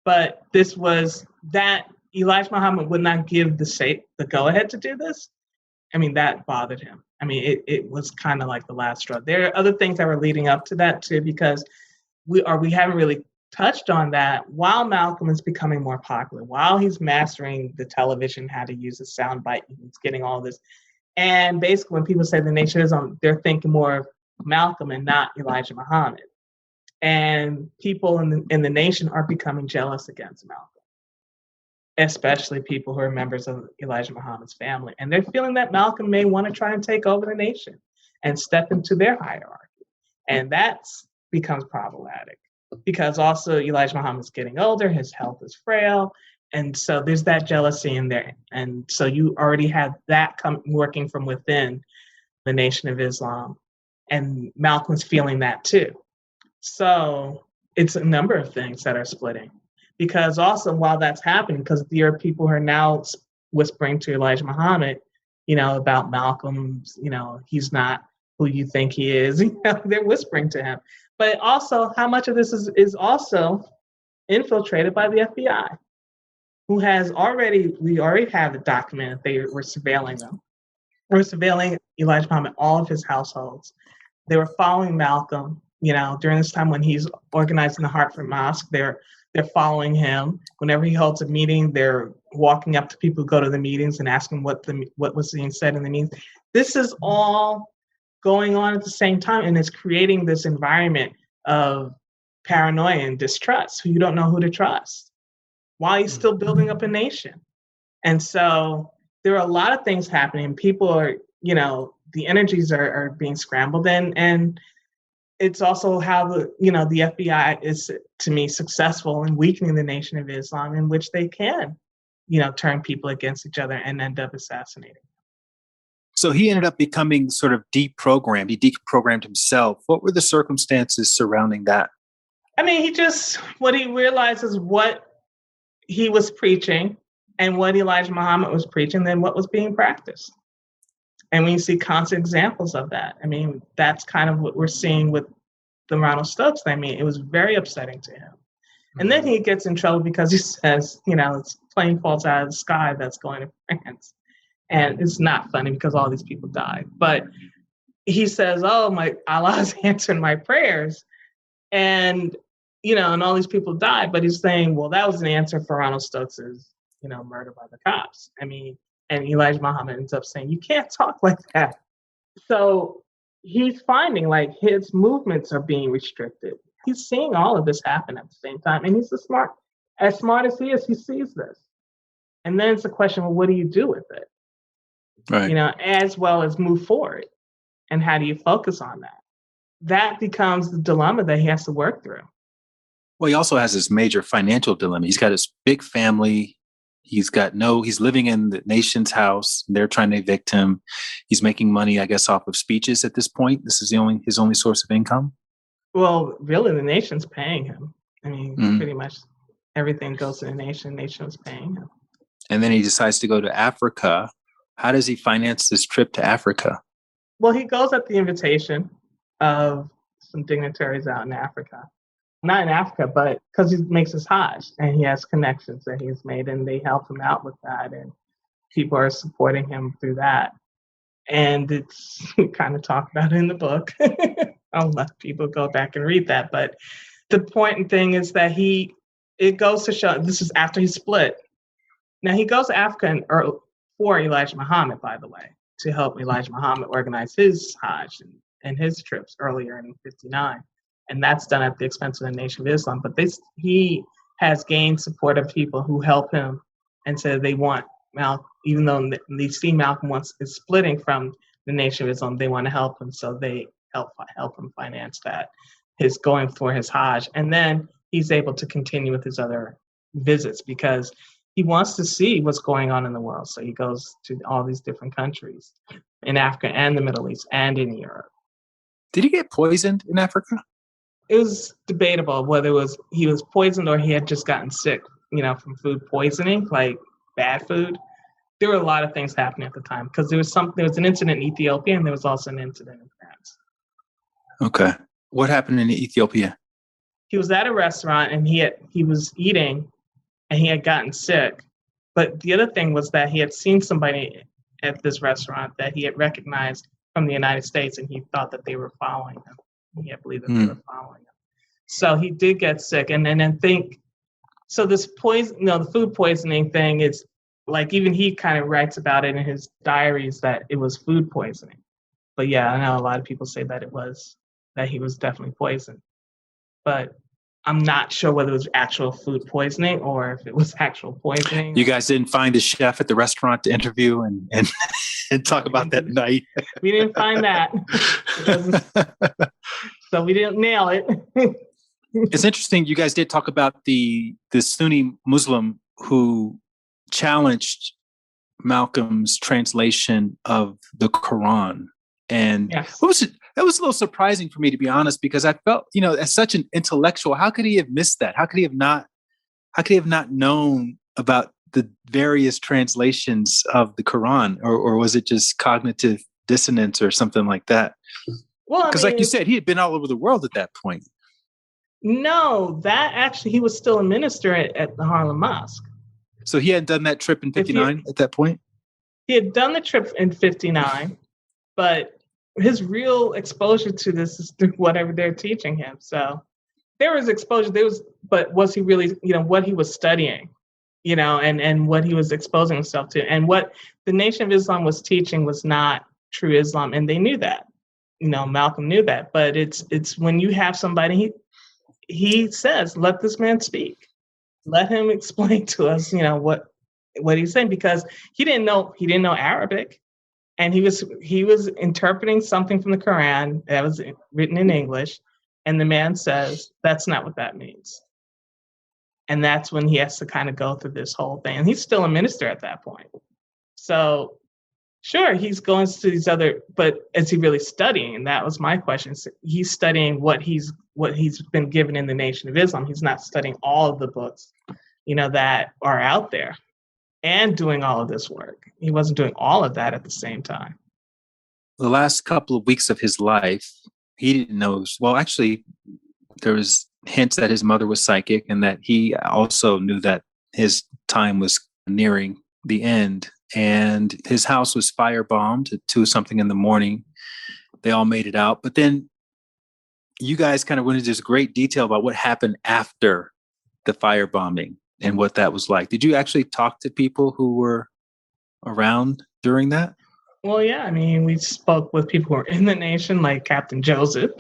But this was that Elijah Muhammad would not give the go-ahead to do this. I mean, that bothered him. I mean, it was kind of like the last straw. There are other things that were leading up to that too, because we haven't really touched on that. While Malcolm is becoming more popular, while he's mastering the television, how to use a soundbite, he's getting all this. And basically, when people say the Nation of Islam, they're thinking more of Malcolm and not Elijah Muhammad. And people in the nation are becoming jealous against Malcolm, especially people who are members of Elijah Muhammad's family. And they're feeling that Malcolm may want to try and take over the nation and step into their hierarchy. And that becomes problematic, because also Elijah Muhammad's getting older, his health is frail. And so there's that jealousy in there. And so you already have that working from within the Nation of Islam. And Malcolm's feeling that too. So it's a number of things that are splitting. Because also while that's happening, because there are people who are now whispering to Elijah Muhammad, about Malcolm's, he's not who you think he is. They're whispering to him. But also, how much of this is also infiltrated by the FBI, who we already have the document that they were surveilling them. We're surveilling Elijah Muhammad, all of his households. They were following Malcolm, during this time when he's organizing the Hartford Mosque. They're following him. Whenever he holds a meeting, they're walking up to people who go to the meetings and asking what was being said in the meetings. This is all going on at the same time, and it's creating this environment of paranoia and distrust. You don't know who to trust while he's still building up a nation. And so there are a lot of things happening. People are, the energies are being scrambled, and it's also how the FBI is, to me, successful in weakening the Nation of Islam, in which they can, turn people against each other and end up assassinating. So he ended up becoming sort of deprogrammed. He deprogrammed himself. What were the circumstances surrounding that? I mean, what he realized is what he was preaching and what Elijah Muhammad was preaching, then what was being practiced. And we see constant examples of that. I mean, that's kind of what we're seeing with the Ronald Stokes. I mean, it was very upsetting to him. And then he gets in trouble because he says, it's plane falls out of the sky that's going to France. And it's not funny because all these people died. But he says, oh, my Allah's answering my prayers. And, and all these people died. But he's saying, well, that was an answer for Ronald Stokes's, murder by the cops. I mean, and Elijah Muhammad ends up saying, you can't talk like that. So he's finding like his movements are being restricted. He's seeing all of this happen at the same time. And he's as smart as he is, he sees this. And then it's a question, well, what do you do with it? Right. You know, as well as move forward. And how do you focus on that? That becomes the dilemma that he has to work through. Well, he also has this major financial dilemma. He's got his big family. He's living in the nation's house. They're trying to evict him. He's making money, I guess, off of speeches at this point. This is his only source of income. Well, really, the nation's paying him. I mean, pretty much everything goes to the nation. The nation is paying him. And then he decides to go to Africa. How does he finance this trip to Africa? Well, he goes at the invitation of some dignitaries out in Africa. Not in Africa, but because he makes his Hajj and he has connections that he's made and they help him out with that. And people are supporting him through that. And we kind of talk about it in the book. I'll let people go back and read that. But the important thing is that it goes to show, this is after he split. Now he goes to Africa for Elijah Muhammad, by the way, to help Elijah Muhammad organize his Hajj and his trips earlier in 59. And that's done at the expense of the Nation of Islam. But he has gained support of people who help him and say they want Malcolm, even though they see Malcolm is splitting from the Nation of Islam, they want to help him. So they help him finance that, his going for his Hajj. And then he's able to continue with his other visits because he wants to see what's going on in the world. So he goes to all these different countries in Africa and the Middle East and in Europe. Did he get poisoned in Africa? It was debatable whether he was poisoned or he had just gotten sick, from food poisoning, like bad food. There were a lot of things happening at the time because there was an incident in Ethiopia and there was also an incident in France. Okay. What happened in Ethiopia? He was at a restaurant and he was eating and he had gotten sick. But the other thing was that he had seen somebody at this restaurant that he had recognized from the United States and he thought that they were following him. He had believed that they were following him. So he did get sick. And then so this poison, the food poisoning thing is like, even he kind of writes about it in his diaries that it was food poisoning. But yeah, I know a lot of people say that he was definitely poisoned. But I'm not sure whether it was actual food poisoning or if it was actual poisoning. You guys didn't find a chef at the restaurant to interview and talk about that night? We didn't find that. So we didn't nail it. It's interesting. You guys did talk about the Sunni Muslim who challenged Malcolm's translation of the Quran. And yes. That was a little surprising for me, to be honest, because I felt, as such an intellectual, how could he have missed that? How could he have not known about the various translations of the Quran? Or was it just cognitive dissonance or something like that? Well, because like you said, he had been all over the world at that point. No, that actually, he was still a minister at the Harlem Mosque. So he hadn't done that trip in 59 at that point? He had done the trip in 59, but his real exposure to this is through whatever they're teaching him. So there was exposure, but was he really, what he was studying, and what he was exposing himself to, and what the Nation of Islam was teaching was not true Islam. And they knew that, Malcolm knew that, but it's when you have somebody, he says, let this man speak. Let him explain to us, what he's saying, because he didn't know Arabic. And he was interpreting something from the Quran that was written in English. And the man says, that's not what that means. And that's when he has to kind of go through this whole thing. And he's still a minister at that point. So sure, he's going to these but is he really studying? And that was my question. So he's studying what he's been given in the Nation of Islam. He's not studying all of the books, that are out there and doing all of this work. He wasn't doing all of that at the same time. The last couple of weeks of his life, he didn't know. Well, actually, there was hints that his mother was psychic and that he also knew that his time was nearing the end. And his house was firebombed at 2-something in the morning. They all made it out. But then you guys kind of went into this great detail about what happened after the firebombing and what that was like. Did you actually talk to people who were around during that? Well, yeah, I mean, we spoke with people who are in the nation, like Captain Joseph,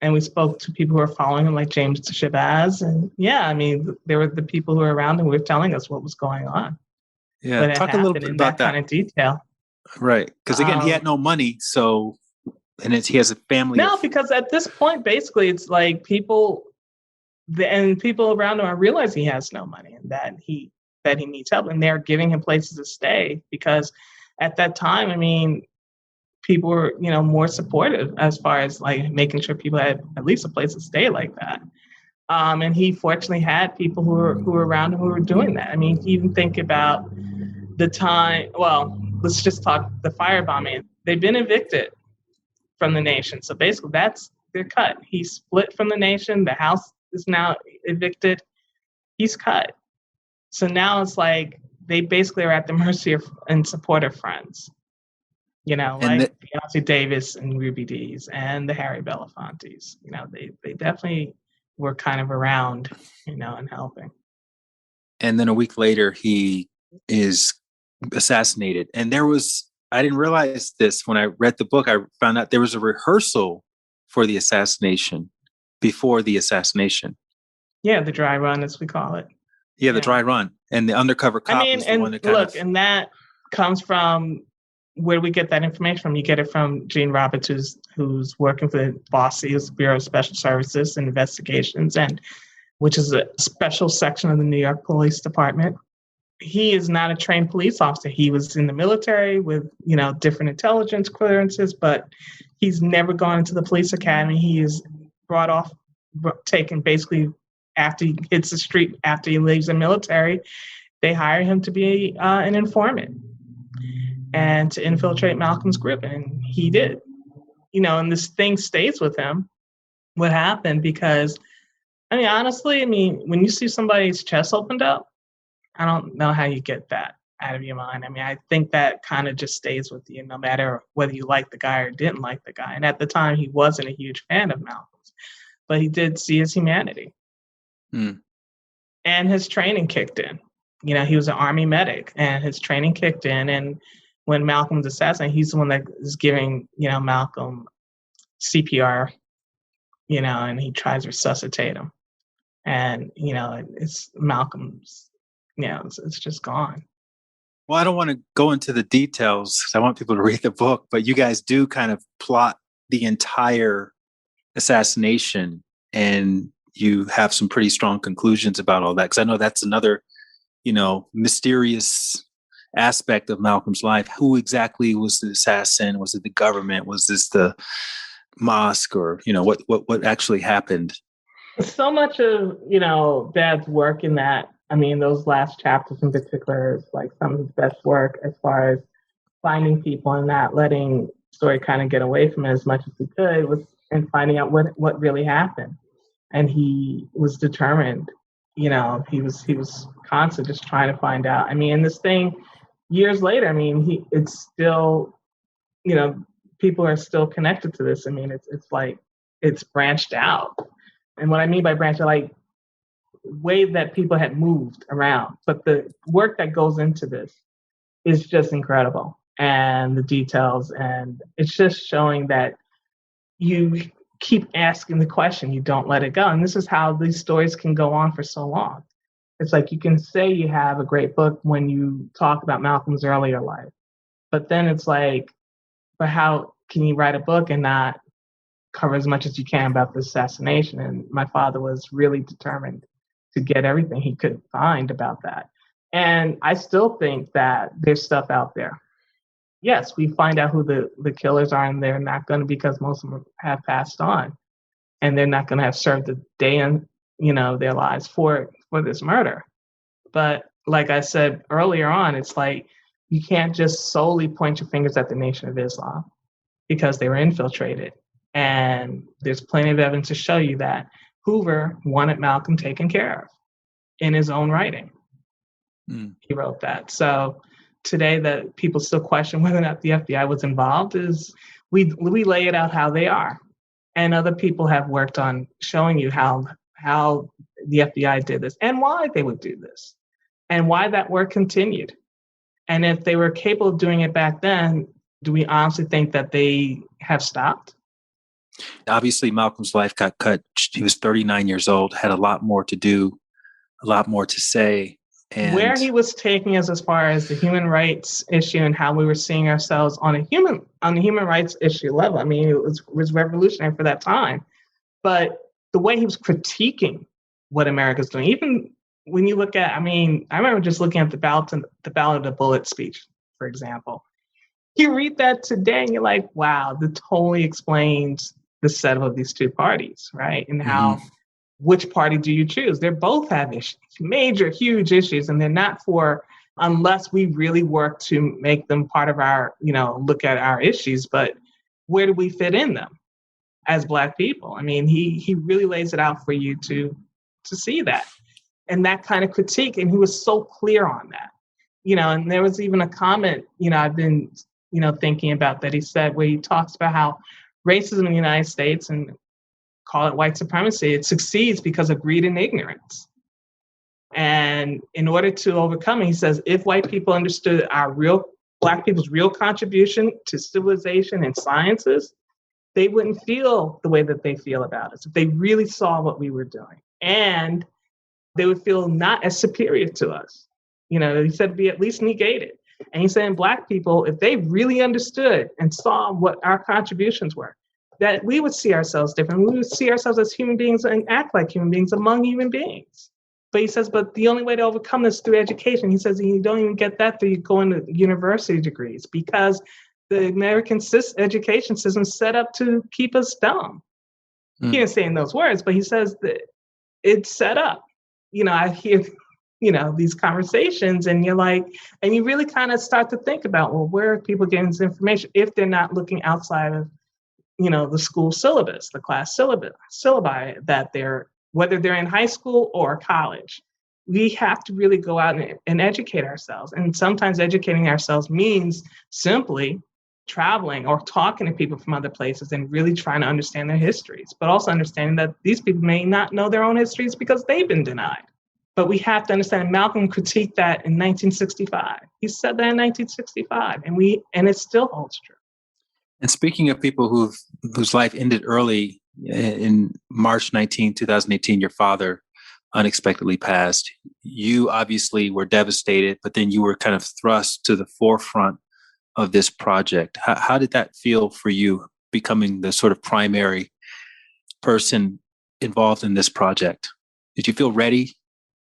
and we spoke to people who are following him, like James Shabazz. And yeah, I mean, there were the people who were around him who were telling us what was going on. Yeah, But it talk a little happened bit in about that kind that. of detail. Right, because again, he had no money, so he has a family. No, because at this point, basically, it's like people around him are realizing he has no money and that he needs help, and they're giving him places to stay because at that time, I mean, people were more supportive as far as like making sure people had at least a place to stay like that. And he fortunately had people who were around him who were doing that. I mean, if you even think about the time. Well, let's just talk the firebombing. They've been evicted from the nation, so basically that's their cut. He split from the nation. The House is now evicted. He's cut. So now it's like they basically are at the mercy of and support of friends. Like Beyonce Davis and Ruby Dee's and the Harry Belafontes. They definitely were kind of around, and helping. And then a week later, he is assassinated. And I didn't realize this when I read the book. I found out there was a rehearsal for the assassination before the assassination. Yeah, the dry run, as we call it. Yeah, the dry run. And the undercover cop was the one that and that comes from where we get that information from. You get it from Gene Roberts, who's working for the BOSS's Bureau of Special Services and Investigations, which is a special section of the New York Police Department. He is not a trained police officer. He was in the military with, different intelligence clearances, but he's never gone into the police academy. He is taken basically after he hits the street, after he leaves the military. They hire him to be an informant and to infiltrate Malcolm's group. And he did, and this thing stays with him. What happened? Because, honestly, when you see somebody's chest opened up, I don't know how you get that out of your mind. I think that kind of just stays with you, no matter whether you like the guy or didn't like the guy. And at the time, he wasn't a huge fan of Malcolm's, but he did see his humanity. Mm. And his training kicked in. He was an Army medic, and his training kicked in. And when Malcolm's assassinated, he's the one that is giving, Malcolm CPR, and he tries to resuscitate him. And, it's Malcolm's, it's just gone. Well, I don't want to go into the details because I want people to read the book, but you guys do kind of plot the entire assassination, and you have some pretty strong conclusions about all that. Because I know that's another, mysterious aspect of Malcolm's life. Who exactly was the assassin? Was it the government? Was this the mosque? Or, what actually happened? So much of, Dad's work in that, those last chapters in particular is like some of his best work as far as finding people and not letting story kind of get away from it as much as he could, and finding out what really happened. And he was determined, he was constant just trying to find out. And this thing years later, it's still, people are still connected to this. It's like, it's branched out. And what I mean by branched out, like way that people had moved around. But the work that goes into this is just incredible. And the details, and it's just showing that you keep asking the question, you don't let it go. And this is how these stories can go on for so long. It's like you can say you have a great book when you talk about Malcolm's earlier life. But then it's like, but how can you write a book and not cover as much as you can about the assassination? And my father was really determined to get everything he could find about that. And I still think that there's stuff out there. Yes, we find out who the killers are, and they're not going to, because most of them have passed on, and they're not going to have served a day in, their lives for this murder. But like I said earlier on, it's like you can't just solely point your fingers at the Nation of Islam because they were infiltrated. And there's plenty of evidence to show you that Hoover wanted Malcolm taken care of in his own writing. Mm. He wrote that. So today that people still question whether or not the FBI was involved is we lay it out how they are. And other people have worked on showing you how the FBI did this and why they would do this and why that work continued. And if they were capable of doing it back then, Do we honestly think that they have stopped? Obviously, Malcolm's life got cut. He was 39 years old, had a lot more to do, a lot more to say. Where And he was taking us as far as the human rights issue and how we were seeing ourselves on the human rights issue level. I mean, it was revolutionary for that time. But the way he was critiquing what America's doing, even when you look at, I remember just looking at the Ballot of the Bullet speech, for example. You read that today and you're like, wow, that totally explains the setup of these two parties, right? And how, which party do you choose? They both have issues, major, huge issues, and they're not for, unless we really work to make them part of our, look at our issues, but where do we fit in them as Black people? I mean, he really lays it out for you to see that. And that kind of critique, and he was so clear on that. And there was even a comment, I've been thinking about that he said, where he talks about how racism in the United States, and call it white supremacy, it succeeds because of greed and ignorance. And in order to overcome it, he says, if white people understood Black people's real contribution to civilization and sciences, they wouldn't feel the way that they feel about us. If they really saw what we were doing, and they would feel not as superior to us. He said to be at least negated. And he said, Black people, if they really understood and saw what our contributions were, that we would see ourselves different. We would see ourselves as human beings and act like human beings among human beings. But he says, but the only way to overcome this is through education. He says, you don't even get that through going to university degrees, because the American education system is set up to keep us dumb. He didn't say in those words, but he says that it's set up. I hear these conversations, and you're like, and you really kind of start to think about, well, where are people getting this information if they're not looking outside of, the school syllabus, the class syllabi that whether they're in high school or college. We have to really go out and educate ourselves. And sometimes educating ourselves means simply traveling or talking to people from other places and really trying to understand their histories, but also understanding that these people may not know their own histories because they've been denied. But we have to understand, Malcolm critiqued that in 1965. He said that in 1965, and it still holds true. And speaking of people whose life ended early, in March 19, 2018, your father unexpectedly passed. You obviously were devastated, but then you were kind of thrust to the forefront of this project. How did that feel for you, becoming the sort of primary person involved in this project? Did you feel ready?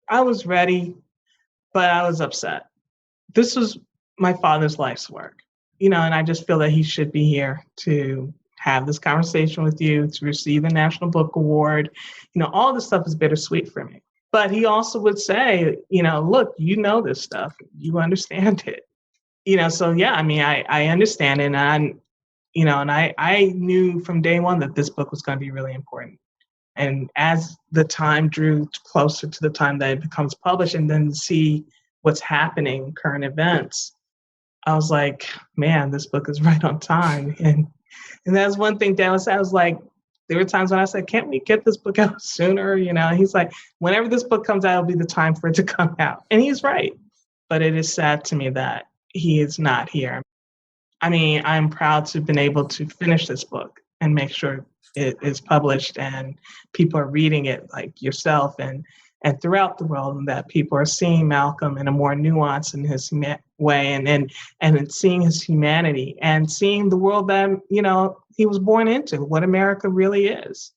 I was ready, but I was upset. This was my father's life's work, and I just feel that he should be here to have this conversation with you, to receive a National Book Award. All this stuff is bittersweet for me. But he also would say, look, this stuff, you understand it. So yeah, I understand it. And I knew from day one that this book was going to be really important. And as the time drew closer to the time that it becomes published, and then see what's happening, current events, I was like, man, this book is right on time. And that's one thing Dad said. I was like, there were times when I said, can't we get this book out sooner? He's like, whenever this book comes out, it'll be the time for it to come out. And he's right. But it is sad to me that he is not here. I'm proud to have been able to finish this book and make sure it is published and people are reading it, like yourself and throughout the world, and that people are seeing Malcolm in a more nuanced in his way, and seeing his humanity and seeing the world that, he was born into, what America really is,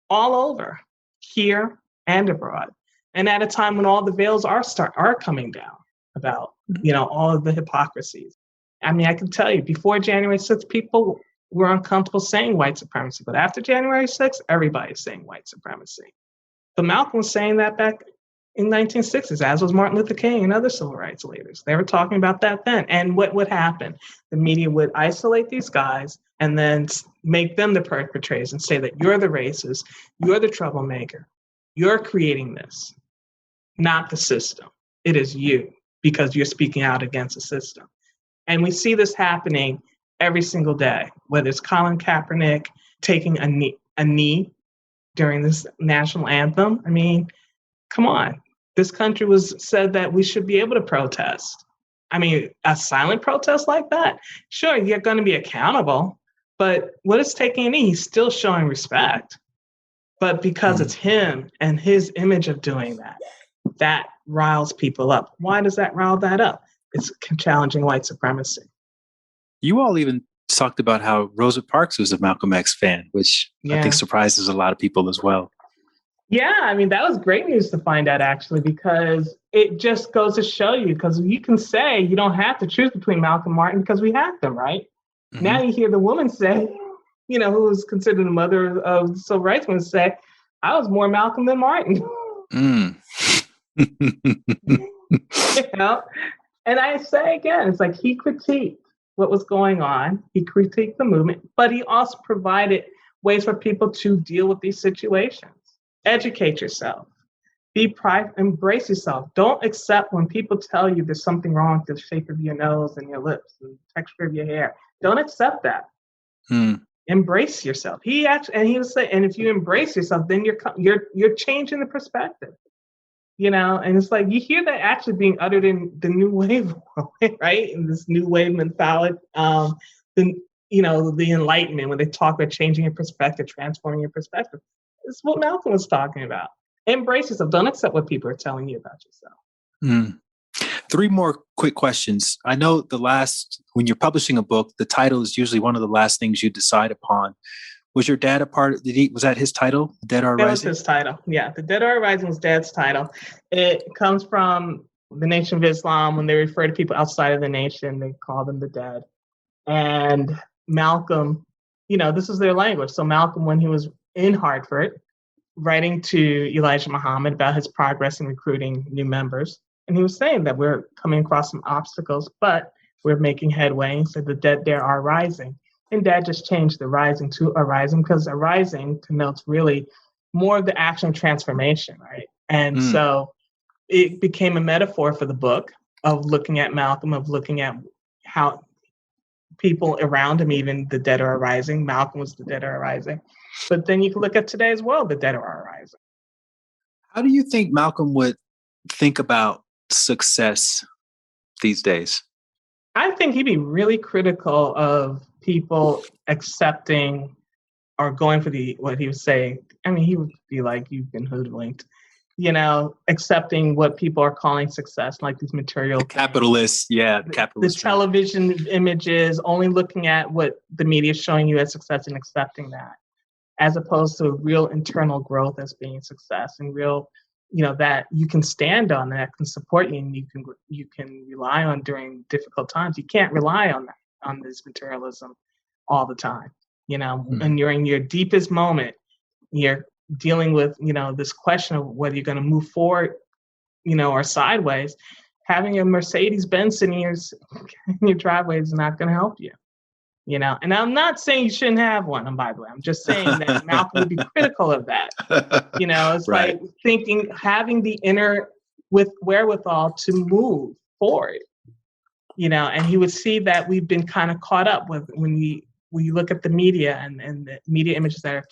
all over, here and abroad. And at a time when all the veils are coming down about, all of the hypocrisies. I can tell you, before January 6th, people were uncomfortable saying white supremacy, but after January 6th, everybody's saying white supremacy. But Malcolm was saying that back in 1960s, as was Martin Luther King and other civil rights leaders. They were talking about that then. And what would happen? The media would isolate these guys and then make them the perpetrators and say that you're the racist, you're the troublemaker, you're creating this, not the system. It is you, because you're speaking out against the system. And we see this happening every single day, whether it's Colin Kaepernick taking a knee during this national anthem. Come on. This country said that we should be able to protest. I mean, a silent protest like that, sure, you're going to be accountable, but what is taking a knee? He's still showing respect. But because it's him and his image of doing that, that riles people up. Why does that rile that up? It's challenging white supremacy. You all even talked about how Rosa Parks was a Malcolm X fan, which I think surprises a lot of people as well. Yeah, I mean, that was great news to find out, actually, because it just goes to show you, because you can say you don't have to choose between Malcolm and Martin because we had them, right? Mm-hmm. Now you hear the woman say, you know, who was considered the mother of the civil rights movement, say, I was more Malcolm than Martin. You know? And I say again, it's like he critiqued what was going on. He critiqued the movement, but he also provided ways for people to deal with these situations. Educate yourself. Be private, embrace yourself. Don't accept when people tell you there's something wrong with the shape of your nose and your lips and the texture of your hair. Don't accept that. Embrace yourself. He was saying, and if you embrace yourself, then you're changing the perspective. You know, and it's like you hear that actually being uttered in the new wave, right? In this new wave mentality, the Enlightenment, when they talk about changing your perspective, transforming your perspective. It's what Malcolm was talking about. Embrace yourself. Don't accept what people are telling you about yourself. 3 more quick questions. I know when you're publishing a book, the title is usually one of the last things you decide upon. Was your dad a part? Was that his title? Dead or Rising? That was his title. Yeah, the Dead or Rising was Dad's title. It comes from the Nation of Islam. When they refer to people outside of the nation, they call them the dead. And Malcolm, you know, this is their language. So Malcolm, when he was in Hartford, writing to Elijah Muhammad about his progress in recruiting new members, and he was saying that we're coming across some obstacles, but we're making headway. He said the dead there are rising. And Dad just changed the rising to arising, because arising connotes really more of the action of transformation, right? And so it became a metaphor for the book of looking at Malcolm, of looking at how people around him, even the dead are arising. Malcolm was the dead are arising. But then you can look at today as well, the dead are arising. How do you think Malcolm would think about success these days? I think he'd be really critical of people accepting or going for what he would say. I mean, he would be like, you've been hoodwinked, you know, accepting what people are calling success, like these material capitalists. Yeah. Capitalist. The television images, only looking at what the media is showing you as success and accepting that, as opposed to real internal growth as being success, and real, you know, that you can stand on, that can support you, and you can rely on during difficult times. You can't rely on that, on this materialism all the time, you know. And you're in your deepest moment, you're dealing with, you know, this question of whether you're going to move forward, you know, or sideways. Having a Mercedes-Benz sitting in your driveway is not going to help you, you know. And I'm not saying you shouldn't have one, and by the way, I'm just saying that Malcolm would be critical of that. You know, it's right. Like thinking, having the inner wherewithal to move forward, you know. And he would see that we've been kind of caught up with when you look at the media and the media images that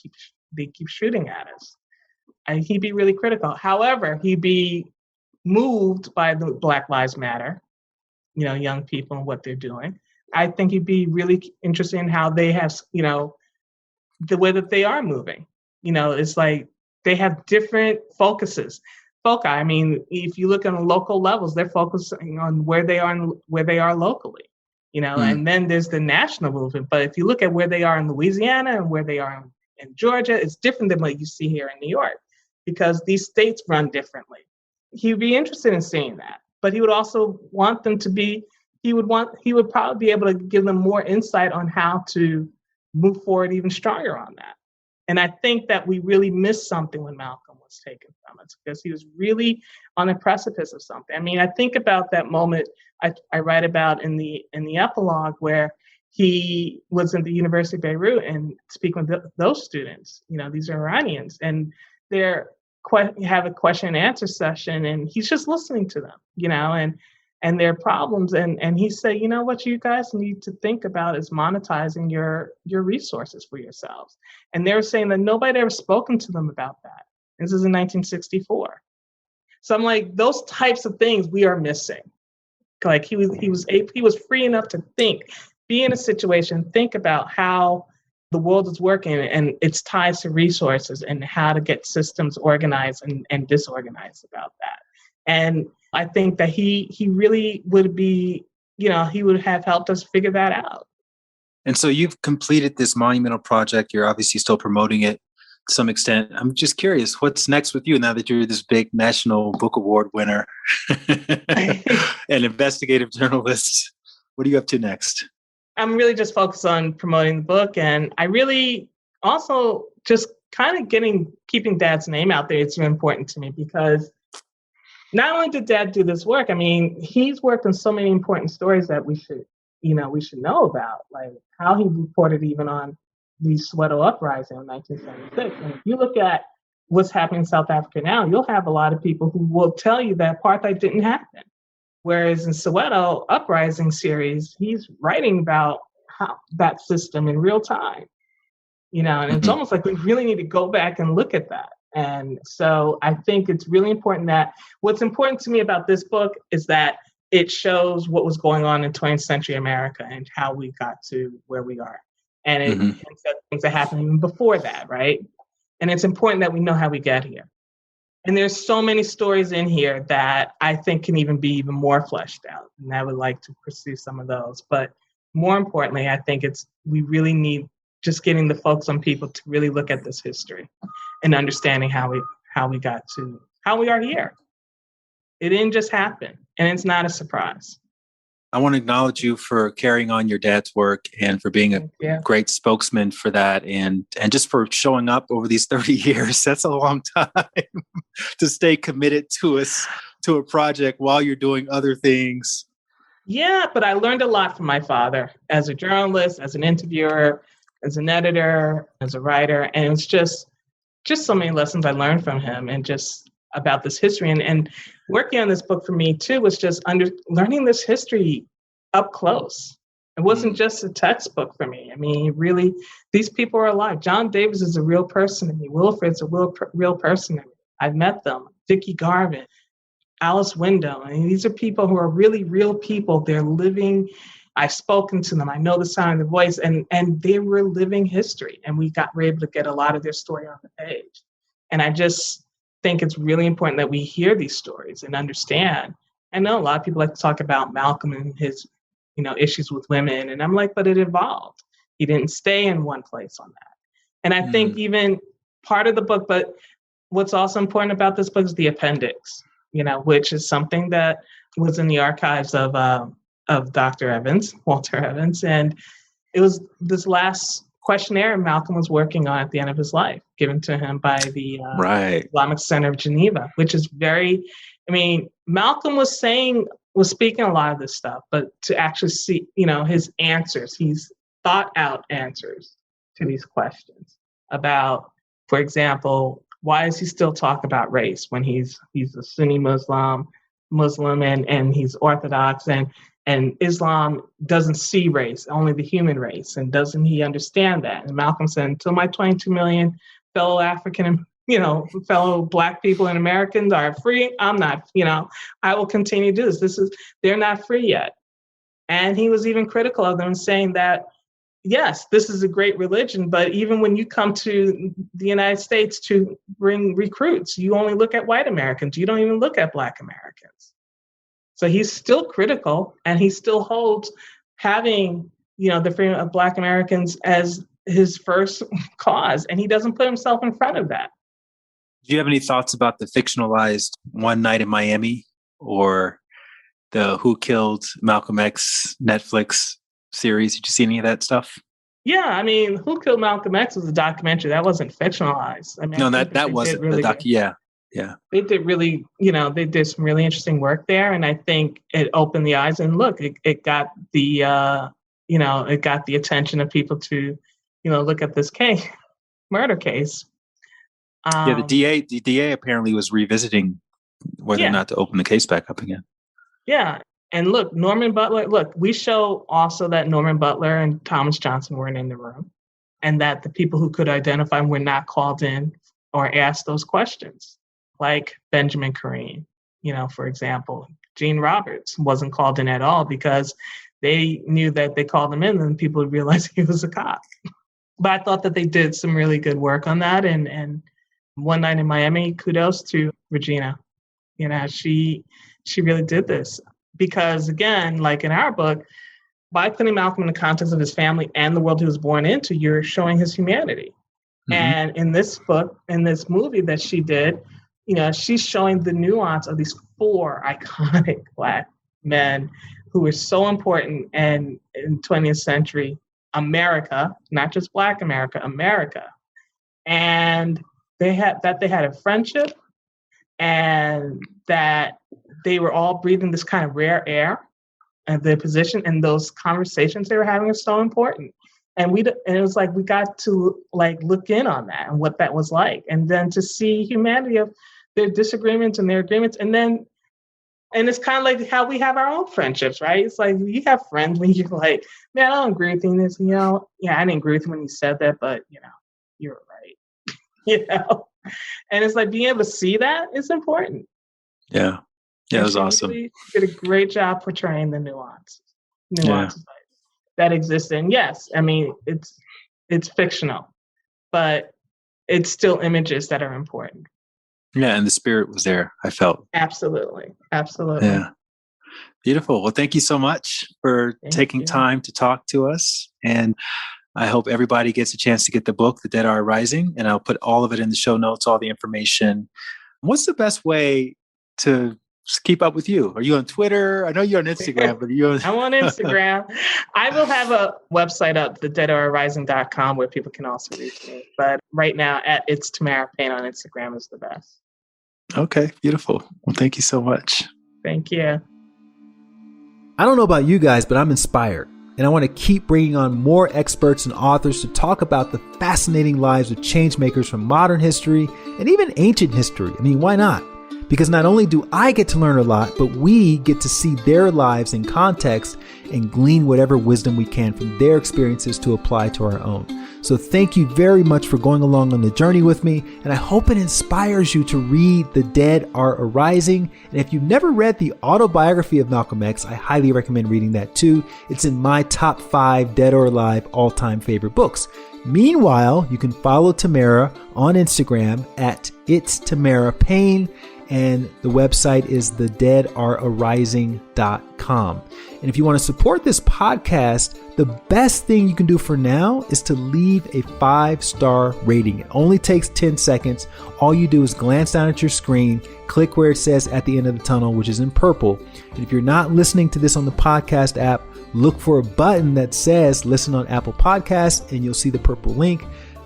they keep shooting at us. And he'd be really critical. However, he'd be moved by the Black Lives Matter, you know, young people and what they're doing. I think he'd be really interested in how they have, you know, the way that they are moving. You know, it's like they have different foci. I mean, if you look on local levels, they're focusing on where they are locally, you know, and then there's the national movement. But if you look at where they are in Louisiana and where they are in Georgia, it's different than what you see here in New York, because these states run differently. He would be interested in seeing that, but he would also want them to be, he would probably be able to give them more insight on how to move forward even stronger on that. And I think that we really missed something when Malcolm was taken from us, because he was really on the precipice of something. I mean, I think about that moment I write about in the epilogue, where he was at the University of Beirut and speaking with those students. You know, these are Iranians, and they're have a question and answer session, and he's just listening to them, you know, and their problems. And he said, you know, what you guys need to think about is monetizing your resources for yourselves. And they were saying that nobody had ever spoken to them about that. This is in 1964. So I'm like, those types of things we are missing. Like he was free enough to think, be in a situation, think about how the world is working and its ties to resources and how to get systems organized and disorganized about that. And I think that he really would be, he would have helped us figure that out. And so you've completed this monumental project. You're obviously still promoting it to some extent. I'm just curious, what's next with you now that you're this big National Book Award winner and investigative journalist? What are you up to next? I'm really just focused on promoting the book. And I really also just kind of keeping Dad's name out there. It's really important to me because not only did Dad do this work, I mean, he's worked on so many important stories that we should know about, like how he reported even on the Soweto uprising in 1976. And if you look at what's happening in South Africa now, you'll have a lot of people who will tell you that apartheid didn't happen. Whereas in Soweto uprising series, he's writing about how that system in real time, and it's almost like we really need to go back and look at that. And so I think it's really important that what's important to me about this book is that it shows what was going on in 20th century America and how we got to where we are. And it hints at things that happened even before that, right? And it's important that we know how we got here. And there's so many stories in here that I think can even be even more fleshed out. And I would like to pursue some of those. But more importantly, I think we really need just getting the focus on people to really look at this history and understanding how we got to how we are here. It didn't just happen, and it's not a surprise. I want to acknowledge you for carrying on your dad's work and for being a great spokesman for that and just for showing up over these 30 years. That's a long time to stay committed to a project while you're doing other things. Yeah, but I learned a lot from my father as a journalist, as an interviewer, as an editor, as a writer. And it was just so many lessons I learned from him and just about this history. And working on this book for me, too, was just learning this history up close. It wasn't just a textbook for me. I mean, really, these people are alive. John Davis is a real person to me. Wilfred's a real person to me. I've met them. Vicki Garvin, Alice Window. I mean, these are people who are really real people. They're living. I've spoken to them. I know the sound of their voice, and they were living history. And we were able to get a lot of their story on the page. And I just think it's really important that we hear these stories and understand. I know a lot of people like to talk about Malcolm and his, issues with women. And I'm like, but it evolved. He didn't stay in one place on that. And I think even part of the book, but what's also important about this book is the appendix, which is something that was in the archives of Dr. Evans, Walter Evans. And it was this last questionnaire Malcolm was working on at the end of his life, given to him by the Islamic Center of Geneva, which is Malcolm was speaking a lot of this stuff, but to actually see, his answers, he's thought out answers to these questions about, for example, why does he still talk about race when he's a Sunni Muslim and he's Orthodox and Islam doesn't see race, only the human race. And doesn't he understand that? And Malcolm said, until my 22 million fellow fellow Black people and Americans are free, I'm not, I will continue to do this. They're not free yet. And he was even critical of them, saying that, yes, this is a great religion, but even when you come to the United States to bring recruits, you only look at white Americans. You don't even look at Black Americans. So he's still critical, and he still holds having, the freedom of Black Americans as his first cause, and he doesn't put himself in front of that. Do you have any thoughts about the fictionalized One Night in Miami or the Who Killed Malcolm X Netflix series? Did you see any of that stuff? Yeah, I mean, Who Killed Malcolm X was a documentary. That wasn't fictionalized. I mean, no, that wasn't really the Yeah. They did really, they did some really interesting work there. And I think it opened the eyes, and look, it got the, it got the attention of people to, look at this murder case. The DA apparently was revisiting whether or not to open the case back up again. Yeah. And look, Norman Butler, we show also that Norman Butler and Thomas Johnson weren't in the room, and that the people who could identify were not called in or asked those questions. Like Benjamin Kareem, for example, Gene Roberts wasn't called in at all because they knew that they called him in and people would realize he was a cop. But I thought that they did some really good work on that. And One Night in Miami, kudos to Regina. You know, she really did this because, again, like in our book, by putting Malcolm in the context of his family and the world he was born into, you're showing his humanity. Mm-hmm. And in this book, in this movie that she did, you know, she's showing the nuance of these 4 iconic Black men who were so important in 20th century America, not just Black America, America. And they had a friendship and that they were all breathing this kind of rare air and their position and those conversations they were having are so important. And it was like, we got to like look in on that and what that was like. And then to see humanity of their disagreements and their agreements. And it's kind of like how we have our own friendships, right? It's like you have friends when you're like, man, I don't agree with you in this, you know? Yeah, I didn't agree with you when you said that, but you know, you're right. You know? And it's like being able to see that is important. Yeah. Yeah, it was awesome. Really did a great job portraying the nuances that exist. And yes, I mean, it's fictional, but it's still images that are important. Yeah, and the spirit was there, I felt. Absolutely. Yeah. Beautiful. Well, thank you so much for taking time to talk to us. And I hope everybody gets a chance to get the book, The Dead Are Rising, and I'll put all of it in the show notes, all the information. What's the best way to keep up with you? Are you on Twitter? I know you're on Instagram, but you're on... I'm on Instagram. I will have a website up, thedeadarerising.com, where people can also reach me. But right now, it's Tamara Payne on Instagram is the best. Okay, beautiful. Well, thank you so much. Thank you. I don't know about you guys, but I'm inspired. And I want to keep bringing on more experts and authors to talk about the fascinating lives of changemakers from modern history and even ancient history. I mean, why not? Because not only do I get to learn a lot, but we get to see their lives in context and glean whatever wisdom we can from their experiences to apply to our own. So thank you very much for going along on the journey with me, and I hope it inspires you to read The Dead Are Arising. And if you've never read the autobiography of Malcolm X, I highly recommend reading that too. It's in my top 5 Dead or Alive all-time favorite books. Meanwhile, you can follow Tamara on Instagram at It's Tamara Payne. And the website is thedeadarerising.com. And if you want to support this podcast, the best thing you can do for now is to leave a 5-star rating. It only takes 10 seconds. All you do is glance down at your screen, click where it says At the End of the Tunnel, which is in purple. And if you're not listening to this on the podcast app, look for a button that says Listen on Apple Podcasts, and you'll see the purple link.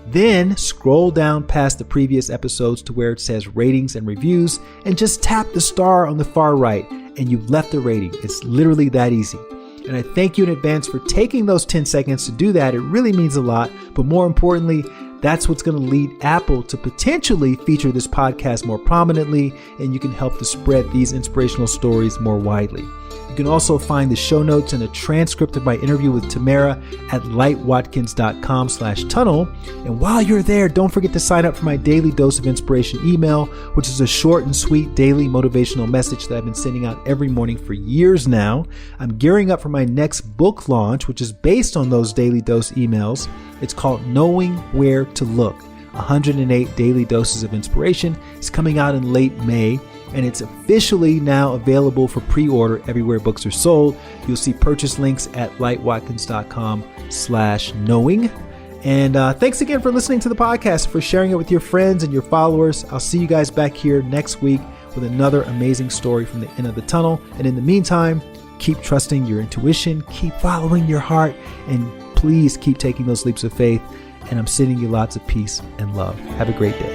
Then scroll down past the previous episodes to where it says ratings and reviews and just tap the star on the far right and you've left a rating. It's literally that easy. And I thank you in advance for taking those 10 seconds to do that. It really means a lot. But more importantly, that's what's going to lead Apple to potentially feature this podcast more prominently, and you can help to spread these inspirational stories more widely. You can also find the show notes and a transcript of my interview with Tamara at lightwatkins.com/tunnel. And while you're there, don't forget to sign up for my daily dose of inspiration email, which is a short and sweet daily motivational message that I've been sending out every morning for years now. I'm gearing up for my next book launch, which is based on those daily dose emails. It's called Knowing Where to Look, 108 Daily Doses of Inspiration. It's coming out in late May. And it's officially now available for pre-order everywhere books are sold. You'll see purchase links at lightwatkins.com/knowing. And thanks again for listening to the podcast, for sharing it with your friends and your followers. I'll see you guys back here next week with another amazing story from the end of the tunnel. And in the meantime, keep trusting your intuition, keep following your heart, and please keep taking those leaps of faith. And I'm sending you lots of peace and love. Have a great day.